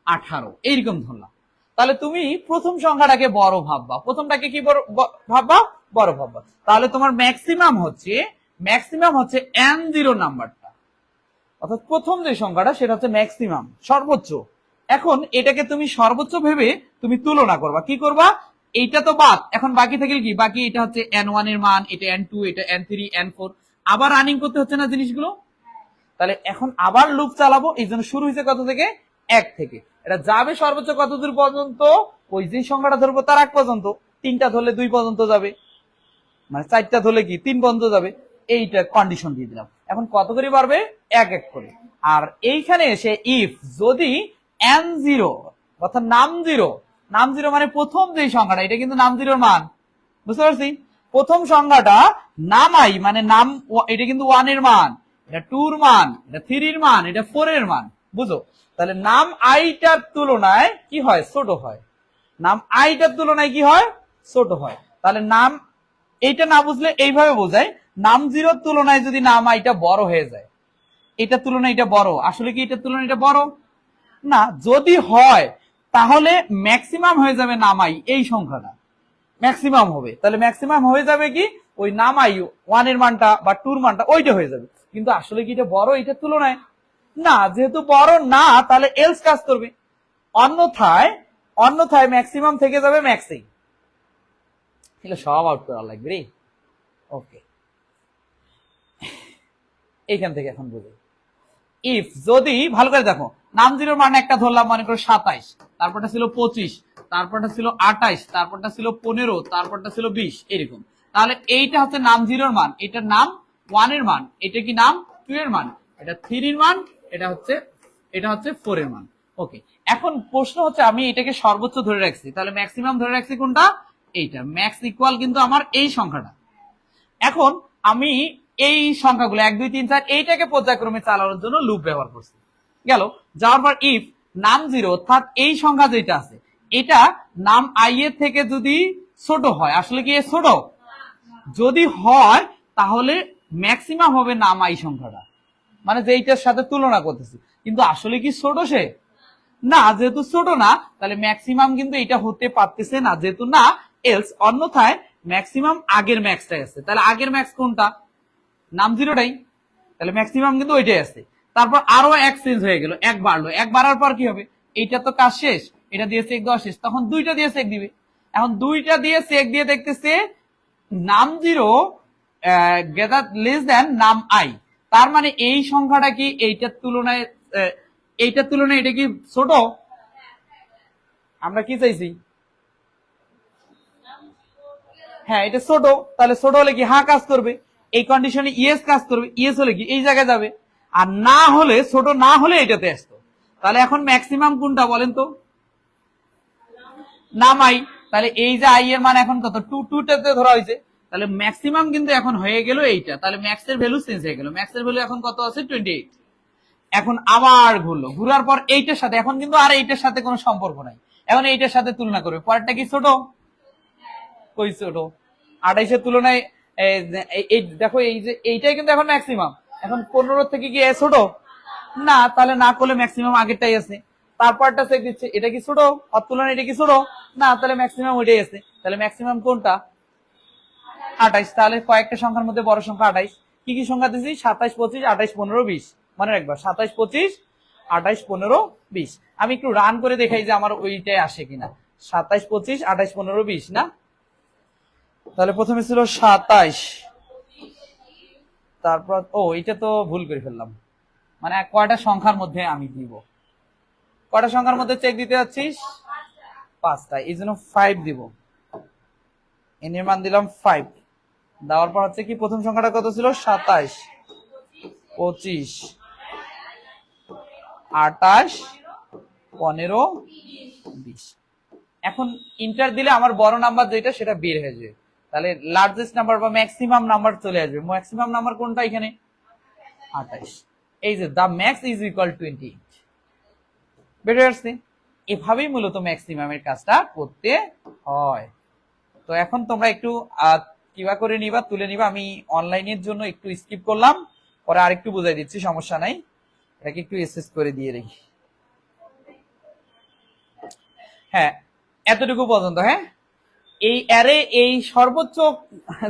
18, এইরকম ধরলাম। তাহলে তুমি প্রথম সংখ্যাটাকে বড় ভাববা, প্রথমটাকে কি ভাববা, বড় ভাববা। তাহলে তোমার ম্যাক্সিমাম হচ্ছে n0 নাম্বারটা, অর্থাৎ প্রথম যে সংখ্যাটা সেটা হচ্ছে ম্যাক্সিমাম, সর্বোচ্চ। এখন এটাকে তুমি সর্বোচ্চ ভেবে তুমি তুলনা করবা, কি করবা, এইটা তো বাদ, এখন বাকি থাকলে কি, বাকি এটা হচ্ছে n1 এর মান, এটা n2, এটা n3, n4, আবার রানিং করতে হচ্ছে না জিনিসগুলো। তাহলে এখন আবার লুপ চালাবো, এই জন্য শুরু হয়েছে কত থেকে, 1 থেকে, এটা যাবে সর্বোচ্চ কত দূর পর্যন্ত, ওই যে সংখ্যাটা ধরবো তার আগ পর্যন্ত, 3টা ধরলে 2 পর্যন্ত যাবে, মানে 4টা ধরলে কি 3 পর্যন্ত যাবে, এইটা কন্ডিশন দিয়ে দিলাম। এখন কত করে বাড়বে, এক এক করে। আর এইখানে এসে ইফ যদি n0 অর্থাৎ নাম 0 মানে প্রথম যে সংখ্যাটা, এটা কিন্তু নাম 0 মান, বুঝতে পারছি, প্রথম সংখ্যাটা নাম i মানে নাম, এটা কিন্তু 1 এর মান, এটা 2 এর মান, এটা 3 এর মান, এটা 4 এর মান, বুঝো। তাহলে নাম আইটার তুলনায় কি হয়, ছোট হয়, নাম আইটার তুলনায় কি হয়, ছোট হয়। তাহলে নাম এইটা না বুঝলে এইভাবে বোঝায়, নাম জিরোর তুলনায় যদি নাম আইটা বড় হয়ে যায়, এটার তুলনায় এটা বড়, আসলে কি এটার তুলনায় এটা বড় না, যদি হয় তাহলে ম্যাক্সিমাম হয়ে যাবে নাম আই, এই সংখ্যাটা ম্যাক্সিমাম হবে, তাহলে ম্যাক্সিমাম হয়ে যাবে কি ওই নাম আই 1 এর মানটা বা 2 এর মানটা ওইটা হয়ে যাবে। কিন্তু আসলে কি এটা বড় এটার তুলনায় না, যেহেতু বড় না তাহলে এলস কাজ করবে, অন্যথায় অন্যথায় ম্যাক্সিমাম থেকে যাবে ম্যাক্সেই, এগুলো সব আউট করা লাগবে রে। ওকে, এইখান থেকে এখন বুঝে, ইফ যদি ভালো করে দেখো, নাম জিরোর মান একটা ধরলাম, মনে করো 27, তারপরটা ছিল 25, তারপরটা ছিল 28, তারপরটা ছিল 15, তারপরটা ছিল 20, এরকম। তাহলে এইটা হচ্ছে নাম জিরোর মান, এটার নাম 1 এর মান, এটা কি নাম 2 এর মান, এটা 3 এর মান, এটা হচ্ছে 4 এর মান। ওকে, এখন প্রশ্ন হচ্ছে আমি এটাকে সর্বোচ্চ ধরে রাখছি, তাহলে ম্যাক্সিমাম ধরে রাখছি কোনটা, এইটা, ম্যাক্স ইকুয়াল কিন্তু আমার এই সংখ্যাটা। এখন আমি এই সংখ্যাগুলো 1 2 3 4 এইটাকে পর্যায়ক্রমে চালানোর জন্য লুপ ব্যবহার করছি, গেল। যাওয়ার পর ইফ নাম জিরো, অর্থাৎ এই সংখ্যা যেটা আছে এটা নাম আই এর থেকে যদি ছোট হয়, আসলে কি ছোট, যদি হয় তাহলে ম্যাক্সিমাম হবে নাম আই সংখ্যাটা, মানে যেইটার সাথে তুলনা করতেছি, কিন্তু আসলে কি ছোট সে না, যেহেতু ছোট না তাহলে ম্যাক্সিমাম কিন্তু এটা হতে পারতেছে না, যেহেতু না এলস, অন্যথায় ম্যাক্সিমাম আগের ম্যাক্সটাই আছে, তাহলে আগের ম্যাক্স কোনটা, নাম জিরোটাই, তাহলে ম্যাক্সিমাম কিন্তু ওইটাই আছে। তারপর আরো এক চেঞ্জ হয়ে গেল, এক বাড়লো, এক বাড়ার পর কি হবে, এইটা তো কাজ শেষ, এটা দিয়ে চেক দেওয়া শেষ, তখন দুইটা দিয়ে চেক দিবে, এখন দুইটা দিয়ে চেক দিয়ে দেখতেছে নাম জিরো গ্রেটার লেস দেন নাম আই, তার মানে এই সংখ্যাটা কি এইটার তুলনায় এটা কি ছোট, আমরা কি চাইছি, হ্যাঁ এটা ছোট, তাহলে ছোট হলে কি হ্যাঁ কাজ করবে, এই কন্ডিশনে ইয়েস কাজ করবে, ইয়েস হলে কি এই জায়গায় যাবে, আর না হলে ছোট না হলে এটাতে আসতো। তাহলে এখন ম্যাক্সিমাম কোনটা বলেন তো, নাম আই, তাহলে এই যে আই এর মান এখন কত 2টাতে ধরা হয়েছে, তাহলে ম্যাক্সিমাম কিন্তু এখন হয়ে গেল এইটা, তাহলে ম্যাক্স এর ভ্যালু চেঞ্জ হয়ে গেল, ম্যাক্স এর ভ্যালু এখন কত আছে 28। এখন আবার ঘুরলো, ঘুরার পর এইটার সাথে এখন কিন্তু আর এইটার সাথে কোনো সম্পর্ক নাই, এখন এইটার সাথে তুলনা করবে, পরেরটা কি ছোট, কই ছোট, 28-এর তুলনায় দেখো এই যে এইটাই কিন্তু এখন ম্যাক্সিমাম, এখন 15 থেকে কি ছোট না, তাহলে না করলে ম্যাক্সিমাম আগেরটাই আছে, তারপরটা চেক দিচ্ছে এটা কি ছোট, অর তুলনায় এটা কি ছোট না, তাহলে ম্যাক্সিমাম ওইটাই আছে, তাহলে ম্যাক্সিমাম কোনটা 28, তাহলে কয়েকটা সংখ্যার মধ্যে বড় সংখ্যা 28, কি কি সংখ্যা দিচ্ছি 27 25 28 15 20, মনে রাখবা 27 25 28 15 20, আমি একটু রান করে দেখাই যে আমার ওইটাই আসে কিনা, 27 25 28 15 20 না, তাহলে প্রথমে ছিল 27, তারপর এটা তো ভুল করে ফেললাম, মানে কয়টা সংখ্যার মধ্যে আমি দিব, কয়টা সংখ্যার মধ্যে চেক দিতে যাচ্ছিস 5টা, এই জন্য 5 দিব, এন এর মান দিলাম 5, দেওয়ার পর হচ্ছে কি প্রথম সংখ্যাটা কত ছিল 27 25 28 15 20, এখন ইন্টার দিলে আমার বড় নাম্বার যেটা সেটা বের হয়ে যাবে, তাহলে লার্জেস্ট নাম্বার বা ম্যাক্সিমাম নাম্বার চলে আসবে, ম্যাক্সিমাম নাম্বার কোনটা এখানে 28, এই যে দা ম্যাক্স ইজ ইকুয়াল 28, বেটার আসছে, এভাবেই মূলত ম্যাক্সিমামের কাজটা করতে হয়। তো এখন তোমরা একটু কিবা করে নিবা, তুলে নিবা, আমি অনলাইনের জন্য একটু স্কিপ করলাম, পরে আরেকটু বুঝাই দিচ্ছি, সমস্যা নাই, এটাকে একটু এসএস করে দিয়ে রেখি, হ্যাঁ এতটুকু পর্যন্ত, হ্যাঁ এই অ্যারে, এই সর্বোচ্চ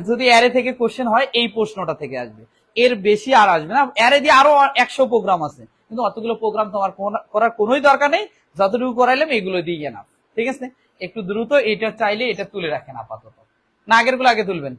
যদি অ্যারে থেকে কোশ্চেন হয় এই প্রশ্নটা থেকে আসবে, এর বেশি আর আসবে না, অ্যারে দিয়ে আরো 100 প্রোগ্রাম আছে, কিন্তু অতগুলো প্রোগ্রাম তোমার করার কোনোই দরকার নেই, যতটুকু করাইলাম এগুলো দিয়ে না, ঠিক আছে, একটু দ্রুত এটা চাইলে এটা তুলে রাখেন আপাতত, না আগের গুলো আগে তুলবেন।